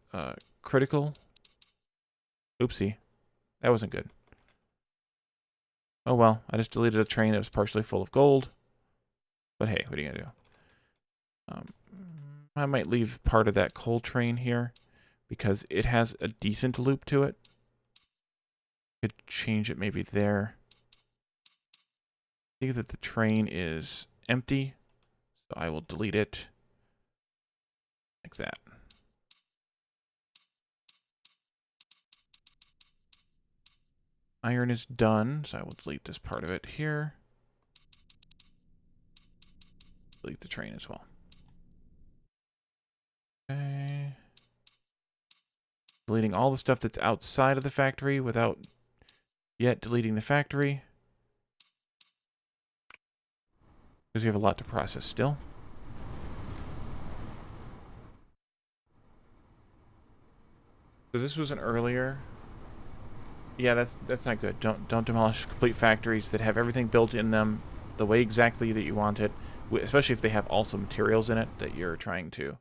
critical. Oopsie. That wasn't good. Oh well, I just deleted a train that was partially full of gold. But hey, what are you going to do? I might leave part of that coal train here because it has a decent loop to it. Could change it maybe there. See that the train is empty, so I will delete it like that. Iron is done, so I will delete this part of it here. Delete the train as well. Okay. Deleting all the stuff that's outside of the factory without yet deleting the factory. Because we have a lot to process still. So this was an earlier. Yeah, that's not good. Don't demolish complete factories that have everything built in them the way exactly that you want it, especially if they have also materials in it that you're trying to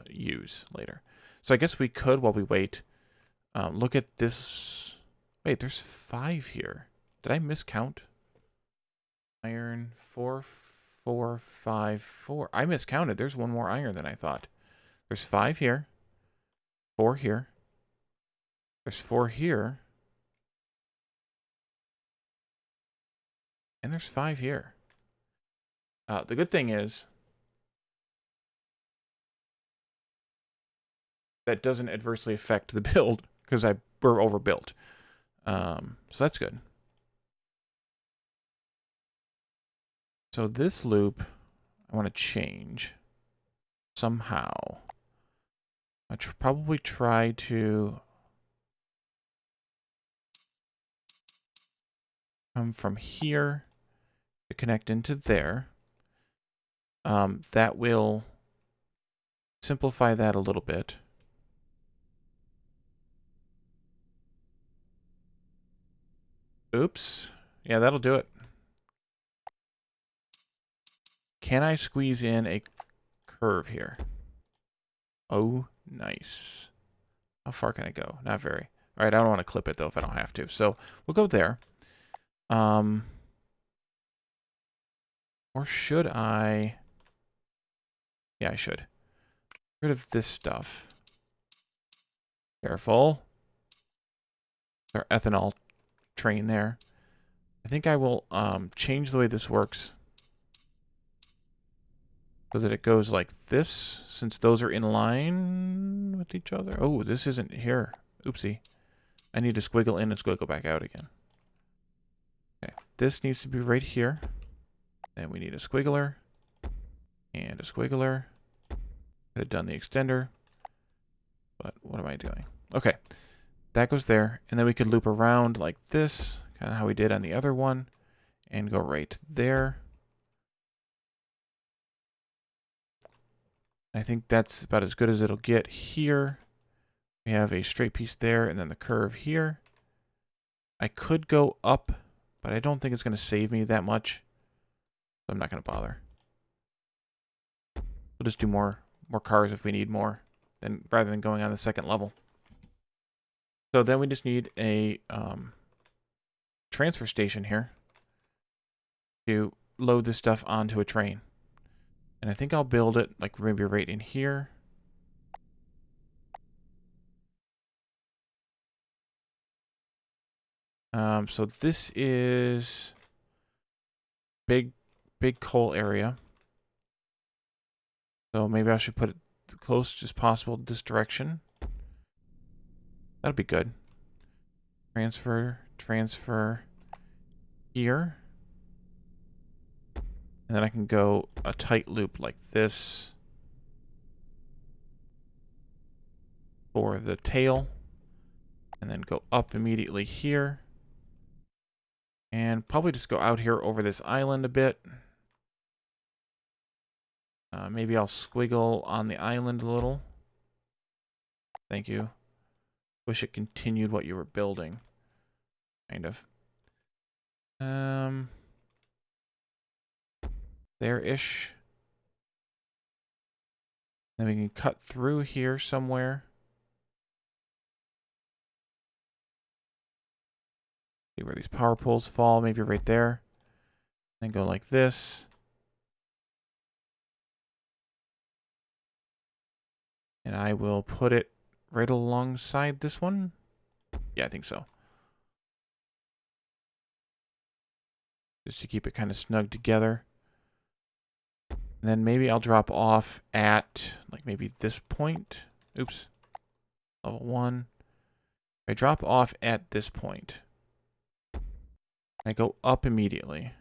use later. So I guess we could, while we wait, look at this. Wait, there's 5 here. Did I miscount? Iron 4, 4, 5, 4. I miscounted. There's 1 more iron than I thought. There's 5 here. 4 here. There's 4 here. And there's 5 here. The good thing is that doesn't adversely affect the build because we're overbuilt. So that's good. So this loop, I want to change somehow. I probably try to come from here to connect into there. That will simplify that a little bit. Oops. Yeah, that'll do it. Can I squeeze in a curve here? Oh, nice. How far can I go? Not very. All right, I don't want to clip it, though, if I don't have to. So we'll go there. Or should I? Yeah, I should. Get rid of this stuff. Careful. Our ethanol train there. I think I will change the way this works so that it goes like this, since those are in line with each other. Oh, this isn't here. Oopsie. I need to squiggle in and squiggle back out again. Okay, this needs to be right here. Then we need a squiggler and a squiggler. Could have done the extender, but what am I doing? Okay, that goes there, and then we could loop around like this, kind of how we did on the other one, and go right there. I think that's about as good as it'll get here. We have a straight piece there, and then the curve here. I could go up, but I don't think it's going to save me that much. So I'm not going to bother. We'll just do more cars if we need more, rather than going on the second level. So then we just need a transfer station here to load this stuff onto a train. And I think I'll build it like maybe right in here. So this is big coal area. So maybe I should put it close as possible this direction. That'll be good. Transfer here. And then I can go a tight loop like this for the tail. And then go up immediately here. And probably just go out here over this island a bit. Maybe I'll squiggle on the island a little. Thank you. Wish it continued what you were building. Kind of. There-ish. Then we can cut through here somewhere. See where these power poles fall, maybe right there. Then go like this. And I will put it right alongside this one. Yeah, I think so. Just to keep it kind of snug together. And then maybe I'll drop off at, like, maybe this point. Oops. Level 1. I drop off at this point. I go up immediately.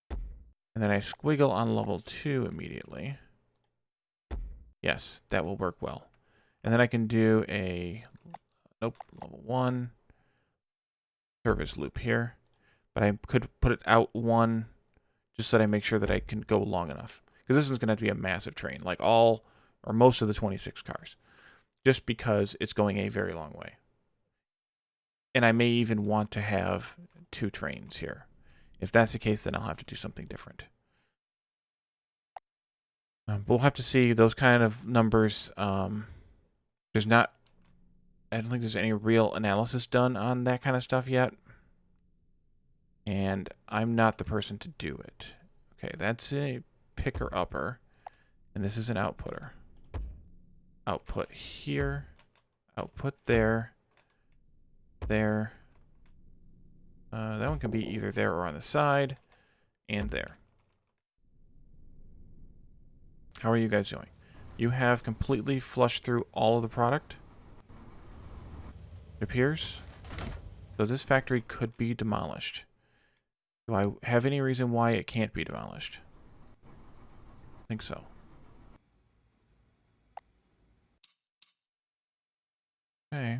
And then I squiggle on level 2 immediately. Yes, that will work well. And then I can do a, nope, level 1 service loop here. But I could put it out 1 just so that I make sure that I can go long enough. Because this is going to have to be a massive train, like all or most of the 26 cars. Just because it's going a very long way. And I may even want to have 2 trains here. If that's the case, then I'll have to do something different. But we'll have to see those kind of numbers. There's not, I don't think there's any real analysis done on that kind of stuff yet. And I'm not the person to do it. Okay, that's a picker-upper. And this is an outputter. Output here. Output there. There. That one can be either there or on the side. And there. How are you guys doing? You have completely flushed through all of the product. It appears. So this factory could be demolished. Do I have any reason why it can't be demolished? I think so. Okay.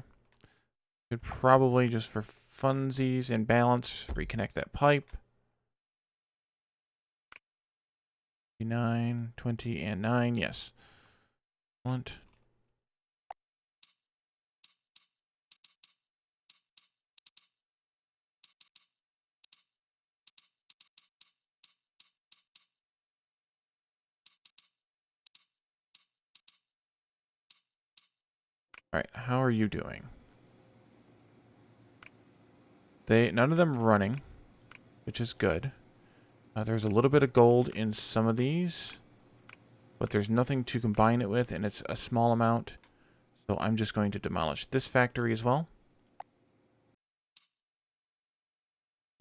Could probably just for funsies and balance reconnect that pipe. 9, 20, and 9. Yes. Excellent. All right. How are you doing? None of them running, which is good. There's a little bit of gold in some of these, but there's nothing to combine it with, and it's a small amount. So I'm just going to demolish this factory as well.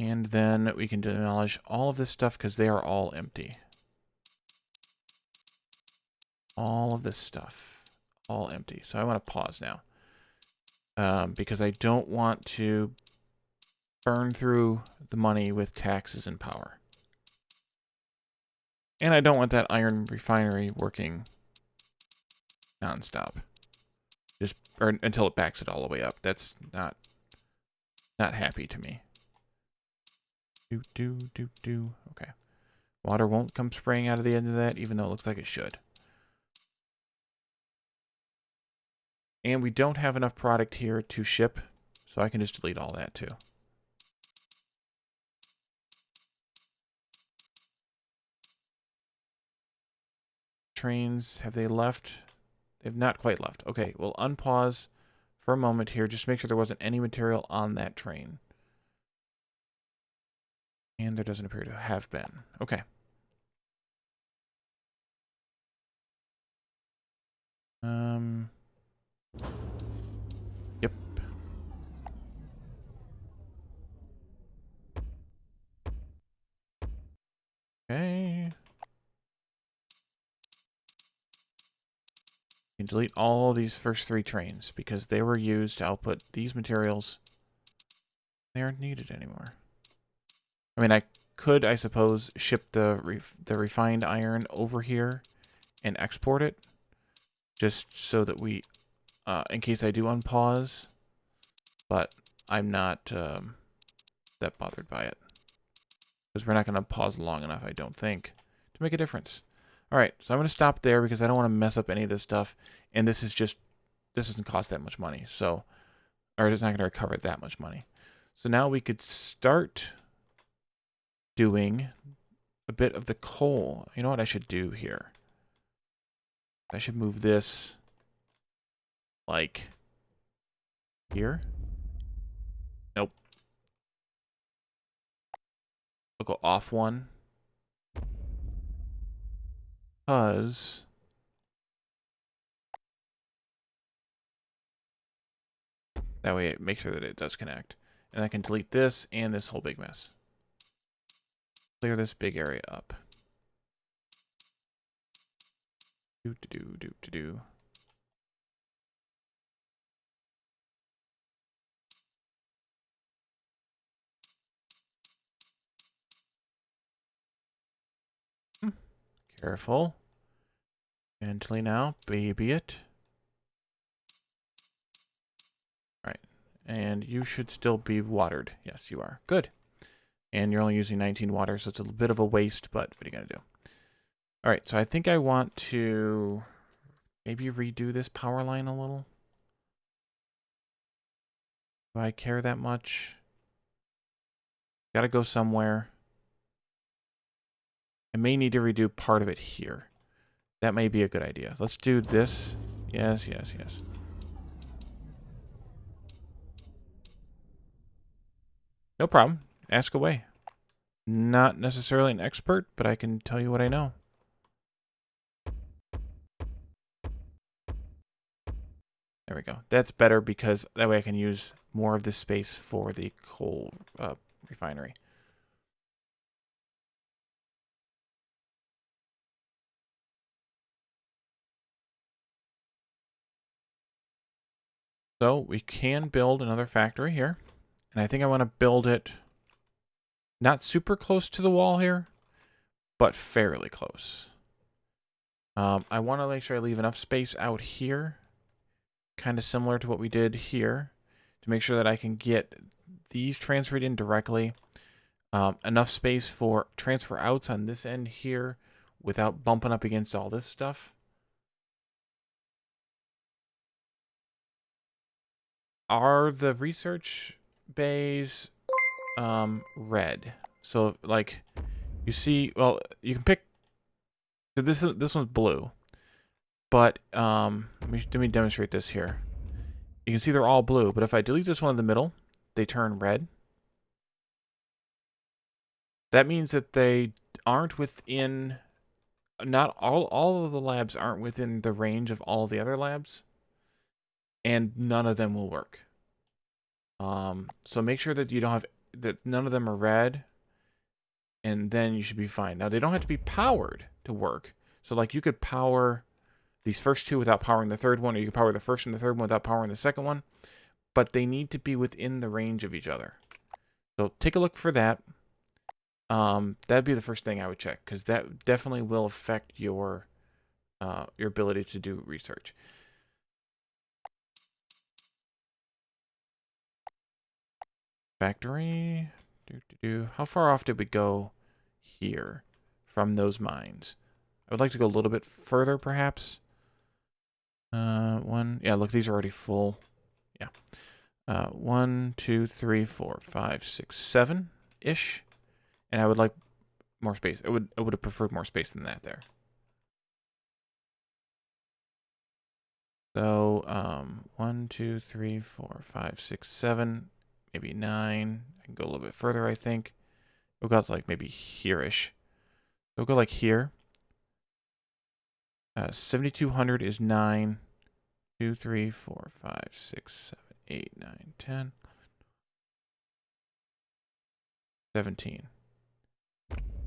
And then we can demolish all of this stuff because they are all empty. All of this stuff, all empty. So I want to pause now because I don't want to burn through the money with taxes and power. And I don't want that iron refinery working nonstop. Or until it backs it all the way up. That's not happy to me. Okay. Water won't come spraying out of the end of that, even though it looks like it should. And we don't have enough product here to ship, so I can just delete all that too. Trains, have they left? They've not quite left. Okay, we'll unpause for a moment here. Just make sure there wasn't any material on that train. And there doesn't appear to have been. Okay. Yep. Okay. You can delete all these first 3 trains because they were used to output these materials. They aren't needed anymore. I mean, I could, I suppose, ship the refined iron over here and export it, just so that we, in case I do unpause, but I'm not that bothered by it. Because we're not going to pause long enough, I don't think, to make a difference. All right, so I'm going to stop there because I don't want to mess up any of this stuff, and this doesn't cost that much money, so, or it's not going to recover that much money. So now we could start doing a bit of the coal. You know what I should do here? I should move this like here. Nope. I'll go off one. Because that way it makes sure that it does connect. And I can delete this and this whole big mess. Clear this big area up. Do. Careful. Gently now, baby it. Right. And you should still be watered. Yes, you are. Good. And you're only using 19 water, so it's a bit of a waste, but what are you going to do? All right, so I think I want to maybe redo this power line a little. Do I care that much? Got to go somewhere. I may need to redo part of it here. That may be a good idea. Let's do this. Yes. No problem. Ask away. Not necessarily an expert, but I can tell you what I know. There we go. That's better because that way I can use more of this space for the coal refinery. So we can build another factory here. And I think I want to build it not super close to the wall here, but fairly close. I want to make sure I leave enough space out here, kind of similar to what we did here, to make sure that I can get these transferred in directly. Enough space for transfer outs on this end here without bumping up against all this stuff. Are the research bays red? So like you see, well, you can pick. So this one's blue, but let me demonstrate this here. You can see they're all blue, but if I delete this one in the middle, they turn red. That means that they aren't within. Not all of the labs aren't within the range of all the other labs, and none of them will work. So make sure that you don't have that none of them are red, and then you should be fine. Now they don't have to be powered to work. So like you could power these first two without powering the third one, or you could power the first and the third one without powering the second one, but they need to be within the range of each other. So take a look for that. That'd be the first thing I would check, because that definitely will affect your ability to do research. Factory. How far off did we go here from those mines? I would like to go a little bit further, perhaps. Yeah, look, these are already full. Yeah. 1, 2, 3, 4, 5, 6, 7-ish. And I would like more space. I would have preferred more space than that there. So, 1, 2, 3, 4, 5, 6, 7, maybe 9. I can go a little bit further, I think. We'll go to like maybe here-ish. We'll go like here. 7,200 is 9. 2, 3, 4, 5, 6, 7, 8, 9, 10, 17.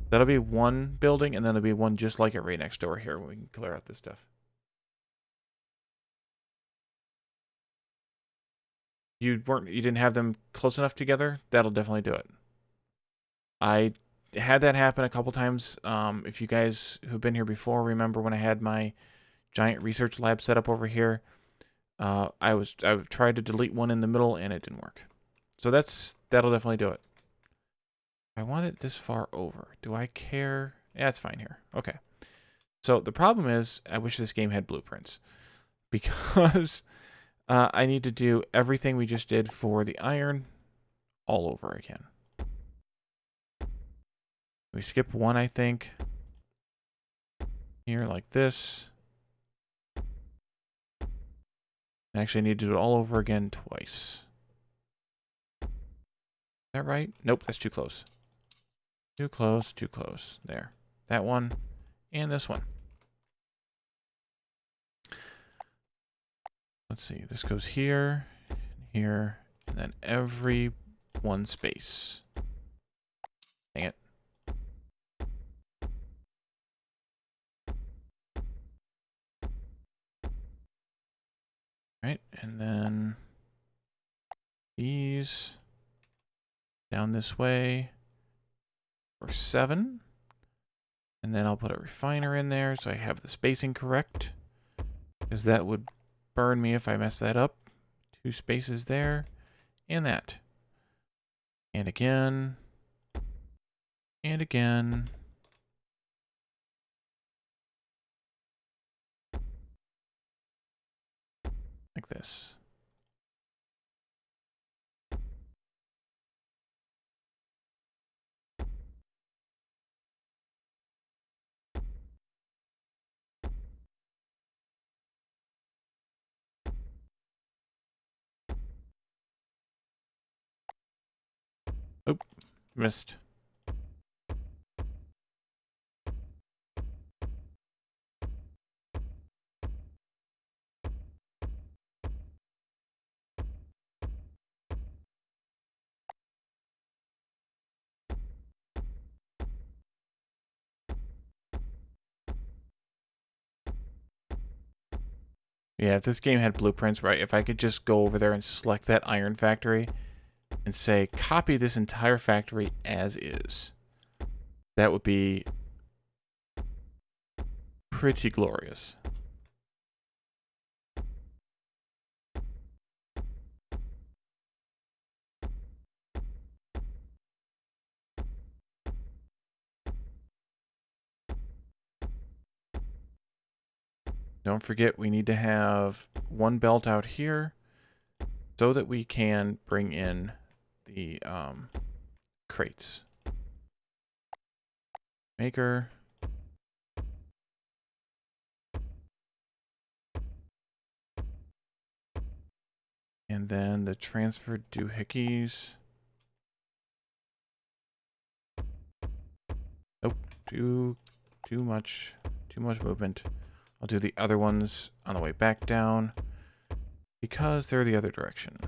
That'll be one building, and then there'll be one just like it right next door here when we can clear out this stuff. You didn't have them close enough together? That'll definitely do it. I had that happen a couple times. If you guys who've been here before remember when I had my giant research lab set up over here, I tried to delete one in the middle and it didn't work. So that'll definitely do it. I want it this far over. Do I care? Yeah, it's fine here. Okay. So the problem is, I wish this game had blueprints, because I need to do everything we just did for the iron all over again. We skip one, I think. Here, like this. Actually, I need to do it all over again twice. Is that right? Nope, that's too close. Too close, too close. There. That one, and this one. Let's see, this goes here, here, and then every one space. Dang it. Right, and then these down this way for 7. And then I'll put a refiner in there so I have the spacing correct, because that would burn me if I mess that up. 2 spaces there, and that. And again. And again. Like this. Oop, missed. Yeah, if this game had blueprints, right, if I could just go over there and select that iron factory and say, copy this entire factory as is, that would be pretty glorious. Don't forget, we need to have one belt out here so that we can bring in the crates. Maker. And then the transferred doohickeys. Nope, too much movement. I'll do the other ones on the way back down because they're the other direction.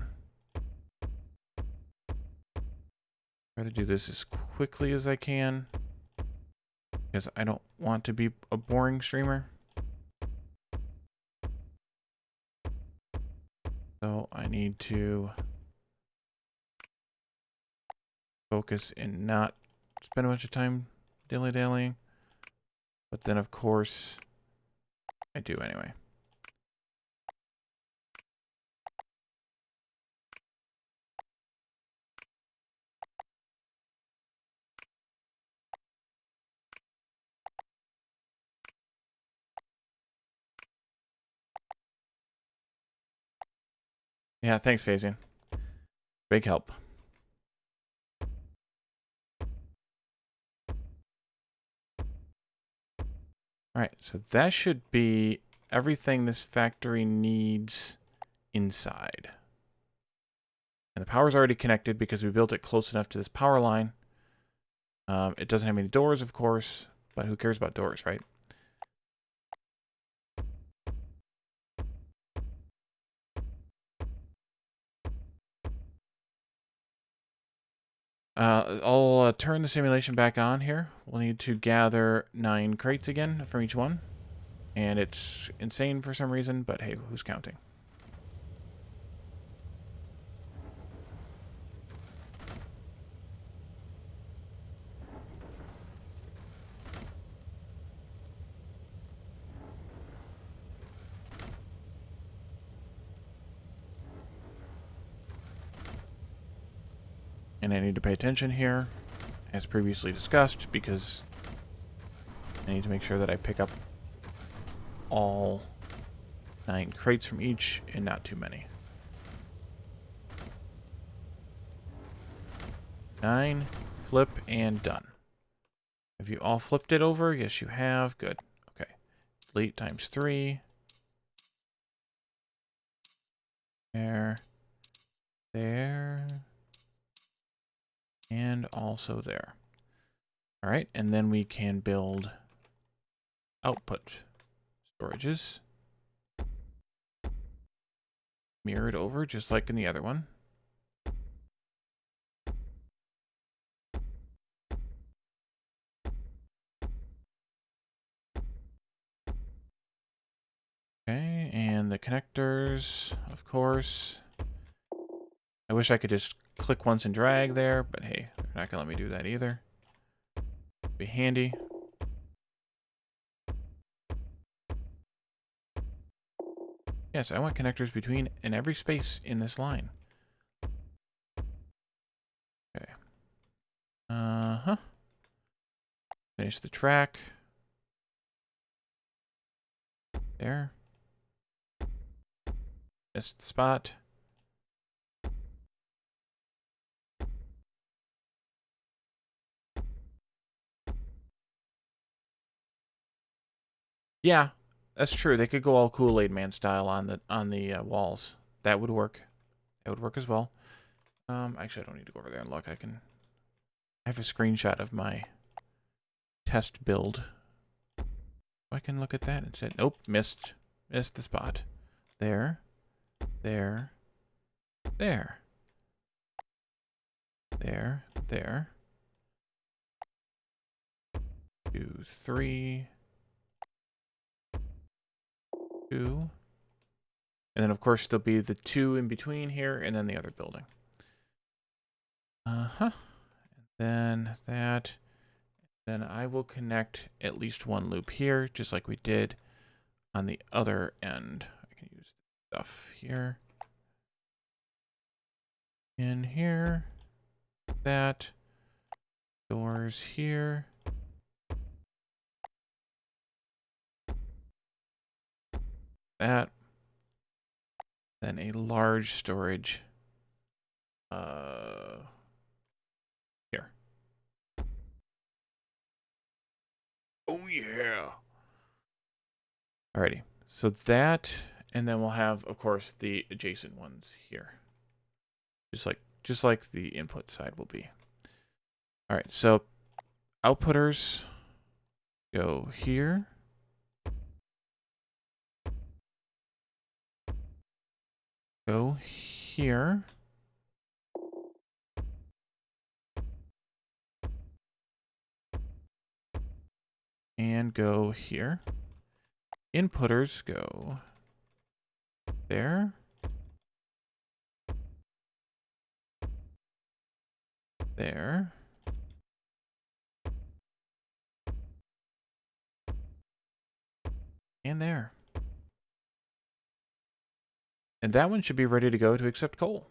Try to do this as quickly as I can because I don't want to be a boring streamer. So I need to focus and not spend a bunch of time dilly-dallying. But then, of course, I do anyway. Yeah, thanks, Phasian. Big help. Alright, so that should be everything this factory needs inside. And the power's already connected because we built it close enough to this power line It doesn't have any doors, of course, but who cares about doors, right? I'll turn the simulation back on here. We'll need to gather 9 crates again from each one. And it's insane for some reason, but hey, who's counting? And I need to pay attention here, as previously discussed, because I need to make sure that I pick up all 9 crates from each and not too many. 9, flip, and done. Have you all flipped it over? Yes, you have. Good. Okay. Delete times 3. There. There. And also there. All right, and then we can build output storages. Mirrored over, just like in the other one. Okay, and the connectors, of course. I wish I could just click once and drag there, but hey, they're not gonna let me do that either. Be handy. Yes, I want connectors between in every space in this line. Okay. Finish the track. There. Missed the spot. Yeah, that's true. They could go all Kool-Aid Man style on the walls. That would work. That would work as well. Actually, I don't need to go over there and look. I have a screenshot of my test build. I can look at that instead. Nope, missed the spot. There, there, there, there, there. 2, 3, 2. And then, of course, there'll be the 2 in between here, and then the other building. And then that. Then I will connect at least one loop here, just like we did on the other end. I can use stuff here. In here. That. Doors here. That. Then a large storage. Here. Oh yeah. Alrighty. So that, and then we'll have, of course, the adjacent ones here. Just like the input side will be. Alright, so outputters go here. Go here. And go here. Inputters go there. There. And there. And that one should be ready to go to accept coal.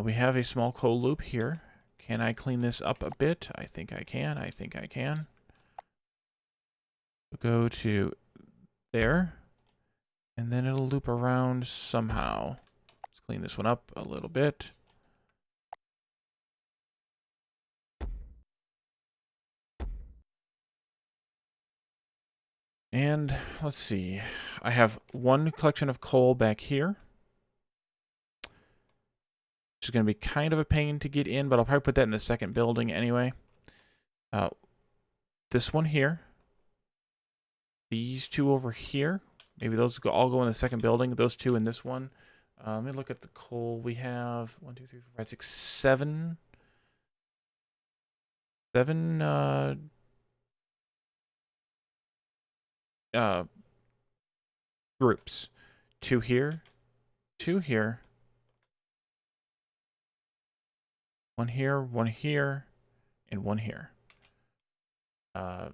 We have a small coal loop here. Can I clean this up a bit? I think I can. I think I can. We'll go to there. And then it'll loop around somehow. Let's clean this one up a little bit. And let's see. I have one collection of coal back here. which is going to be kind of a pain to get in, but I'll probably put that in the second building anyway. This one here. These two over here. Maybe those all go in the second building. Those two in this one. Let me look at the coal. We have 1, 2, 3, 4, 5, 6, 7. 7 groups. 2 here. 2 here. 1 here. 1 here. And 1 here.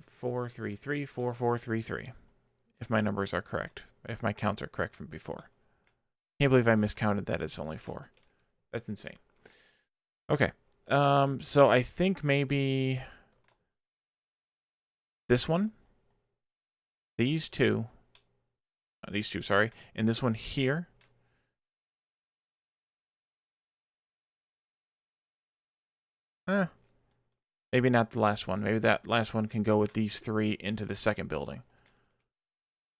4, 3, 3, 4, 4, 3, 3. If my numbers are correct. If my counts are correct from before. Can't believe I miscounted that. It's only 4. That's insane. Okay. So I think maybe this one, these two, sorry, and this one here. Maybe not the last one. Maybe that last one can go with these 3 into the second building.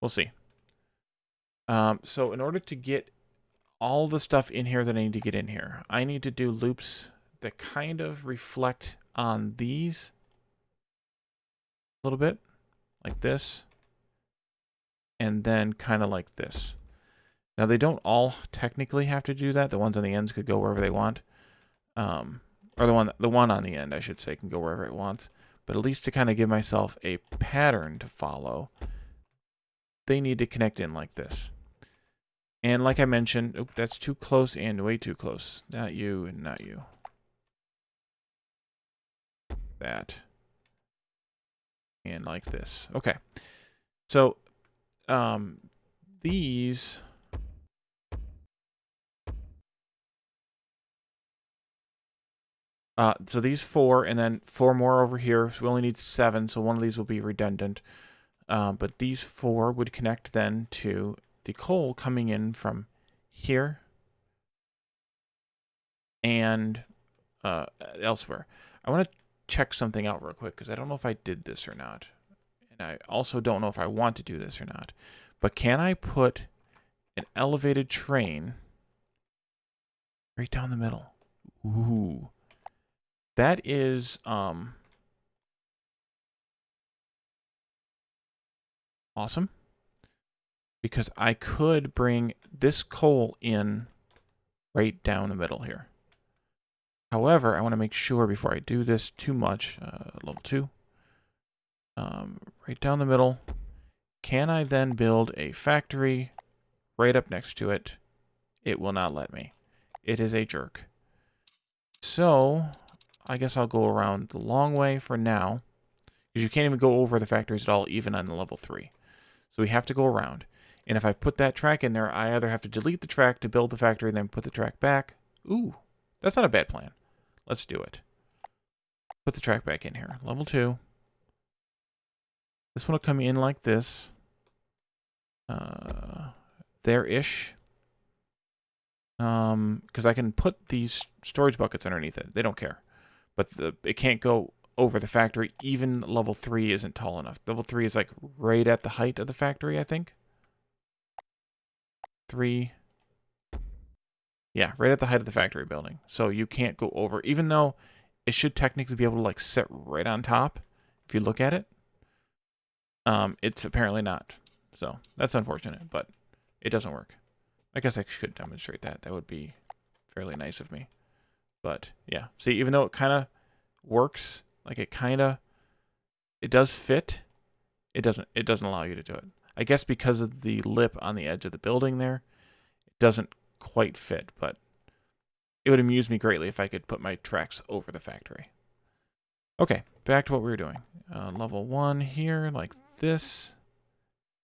We'll see. So in order to get all the stuff in here that I need to get in here, I need to do loops that kind of reflect on these a little bit, like this, and then kind of like this. Now, they don't all technically have to do that. The ones on the ends could go wherever they want. Or the one on the end, I should say, can go wherever it wants. But at least to kind of give myself a pattern to follow, they need to connect in like this. And like I mentioned, oop, that's too close and way too close. Not you and not you. That. And like this. Okay. So, these... so these 4, and then 4 more over here. So we only need 7, so one of these will be redundant. But these 4 would connect then to the coal coming in from here and elsewhere. I want to check something out real quick because I don't know if I did this or not. And I also don't know if I want to do this or not. But can I put an elevated train right down the middle? Ooh. That is awesome. Because I could bring this coal in right down the middle here. However, I want to make sure before I do this too much, level 2, right down the middle. Can I then build a factory right up next to it? It will not let me. It is a jerk. So, I guess I'll go around the long way for now. Because you can't even go over the factories at all, even on the level 3. So we have to go around. And if I put that track in there, I either have to delete the track to build the factory and then put the track back. Ooh, that's not a bad plan. Let's do it. Put the track back in here. Level 2. This one will come in like this. There-ish. Because I can put these storage buckets underneath it. They don't care. But it can't go over the factory. Even level 3 isn't tall enough. Level 3 is like right at the height of the factory, I think. 3. Yeah, right at the height of the factory building. So you can't go over, even though it should technically be able to like sit right on top if you look at it. It's apparently not. So that's unfortunate, but it doesn't work. I guess I should demonstrate that. That would be fairly nice of me. But yeah, see, even though it kind of works, like it does fit, it doesn't allow you to do it. I guess because of the lip on the edge of the building there, it doesn't quite fit, but it would amuse me greatly if I could put my tracks over the factory. Okay, back to what we were doing. Level 1 here, like this,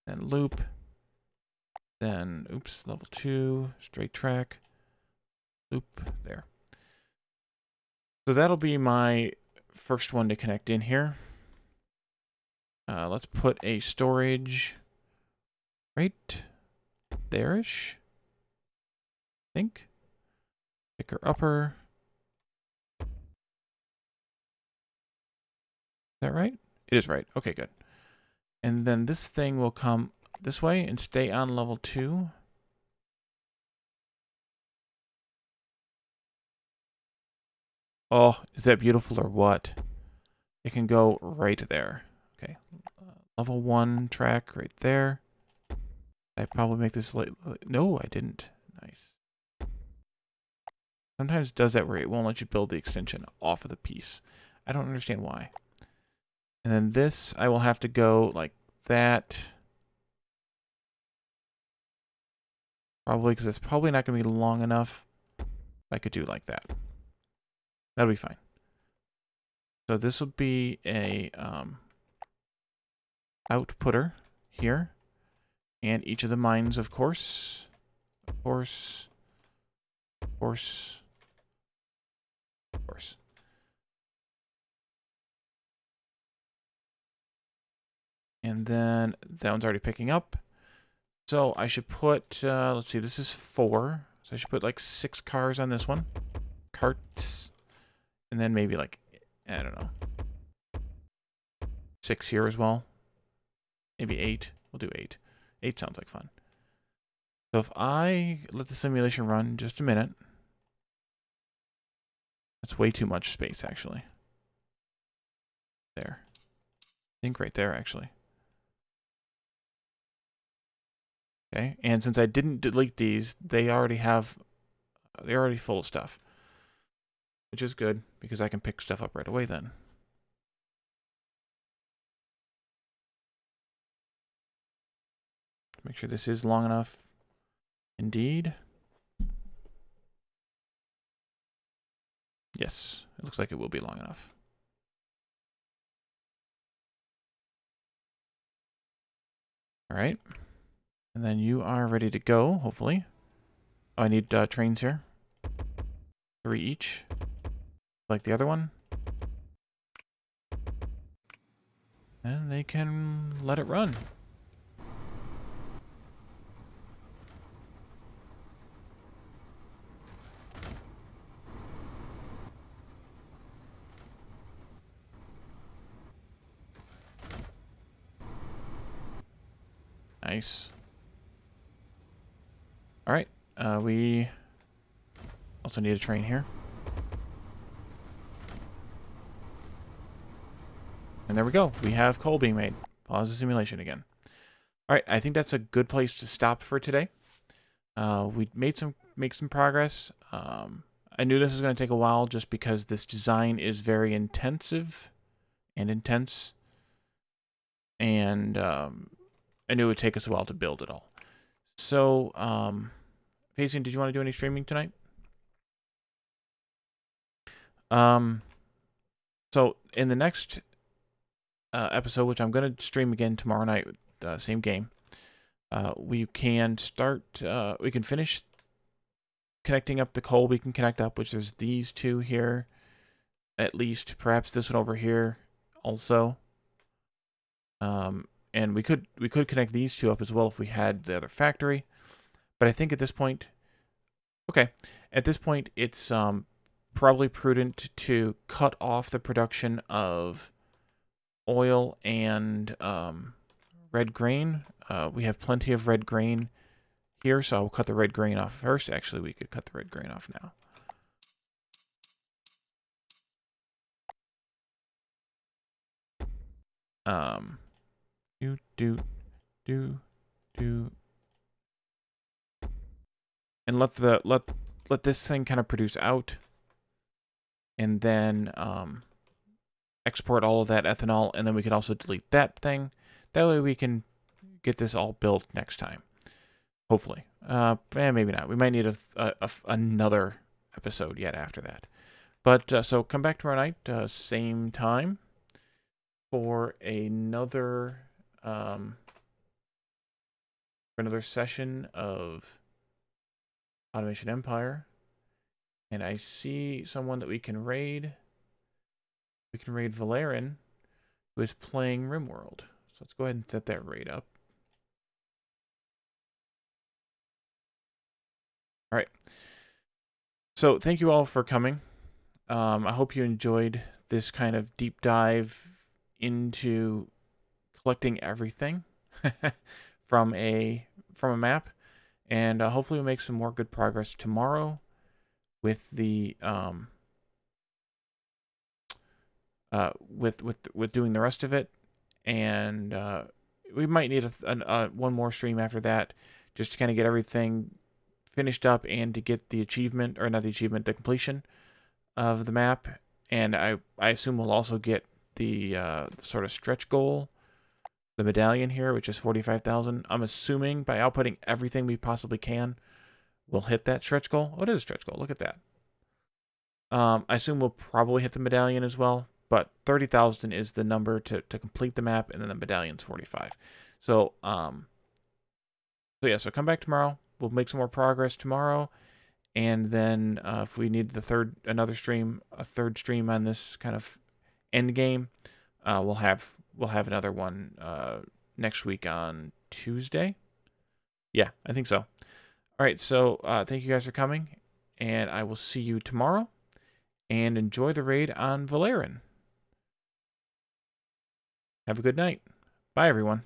then loop, then, oops, level 2, straight track, loop, there. So that'll be my first one to connect in here. Let's put a storage right there-ish, I think. Picker upper. Is that right? It is right. Okay, good. And then this thing will come this way and stay on level 2. Oh, is that beautiful or what? It can go right there. Okay. Level 1 track right there. I probably make this late. No, I didn't. Nice. Sometimes it does that where it won't let you build the extension off of the piece. I don't understand why. And then this, I will have to go like that. Probably because it's probably not going to be long enough. I could do like that. That'll be fine. So this will be a outputter here. And each of the mines, of course. Of course. Of course. Of course. And then that one's already picking up. So I should put, let's see, this is 4. So I should put like 6 cars on this one. Carts. And then maybe like, I don't know, 6 here as well. Maybe 8. We'll do 8. 8 sounds like fun. So if I let the simulation run just a minute. That's way too much space, actually. There. I think right there, actually. Okay, and since I didn't delete these, they're already full of stuff. Which is good, because I can pick stuff up right away then. Make sure this is long enough. Indeed. Yes, it looks like it will be long enough. All right. And then you are ready to go, hopefully. Oh, I need trains here. 3 each. Like the other one. And they can let it run. Nice. All right. We also need a train here. And there we go. We have coal being made. Pause the simulation again. All right. I think that's a good place to stop for today. We make some progress. I knew this was going to take a while just because this design is very intensive and intense. And I knew it would take us a while to build it all. So, Pacing, did you want to do any streaming tonight? So in the next episode, which I'm going to stream again tomorrow night with the same game, we can start, we can finish connecting up the coal we can connect up, which there's these 2 here, at least, perhaps this one over here also. And we could connect these 2 up as well if we had the other factory. But I think at this point, it's probably prudent to cut off the production of oil and red grain. We have plenty of red grain here, so I'll cut the red grain off first. Actually, we could cut the red grain off now. And let this thing kind of produce out, and then export all of that ethanol, and then we can also delete that thing. That way we can get this all built next time, hopefully. Maybe not. We might need another episode yet after that. But so come back tomorrow night, same time, for another session of Automation Empire. And I see someone that we can raid. We can raid Valerian, who is playing RimWorld. So let's go ahead and set that raid up. All right. So thank you all for coming. I hope you enjoyed this kind of deep dive into collecting everything from a map, and hopefully we'll make some more good progress tomorrow with the with doing the rest of it, and we might need one more stream after that, just to kind of get everything finished up and to get the achievement, or not the achievement, the completion of the map. And I assume we'll also get the sort of stretch goal, the medallion here, which is 45,000. I'm assuming by outputting everything we possibly can, we'll hit that stretch goal. Oh, it is a stretch goal. Look at that. I assume we'll probably hit the medallion as well, but 30,000 is the number to complete the map, and then the medallion's 45. So, so come back tomorrow. We'll make some more progress tomorrow, and then if we need a third stream on this kind of end game, we'll have another one next week on Tuesday. Yeah, I think so. All right, so thank you guys for coming, and I will see you tomorrow. And enjoy the raid on Valerian. Have a good night. Bye, everyone.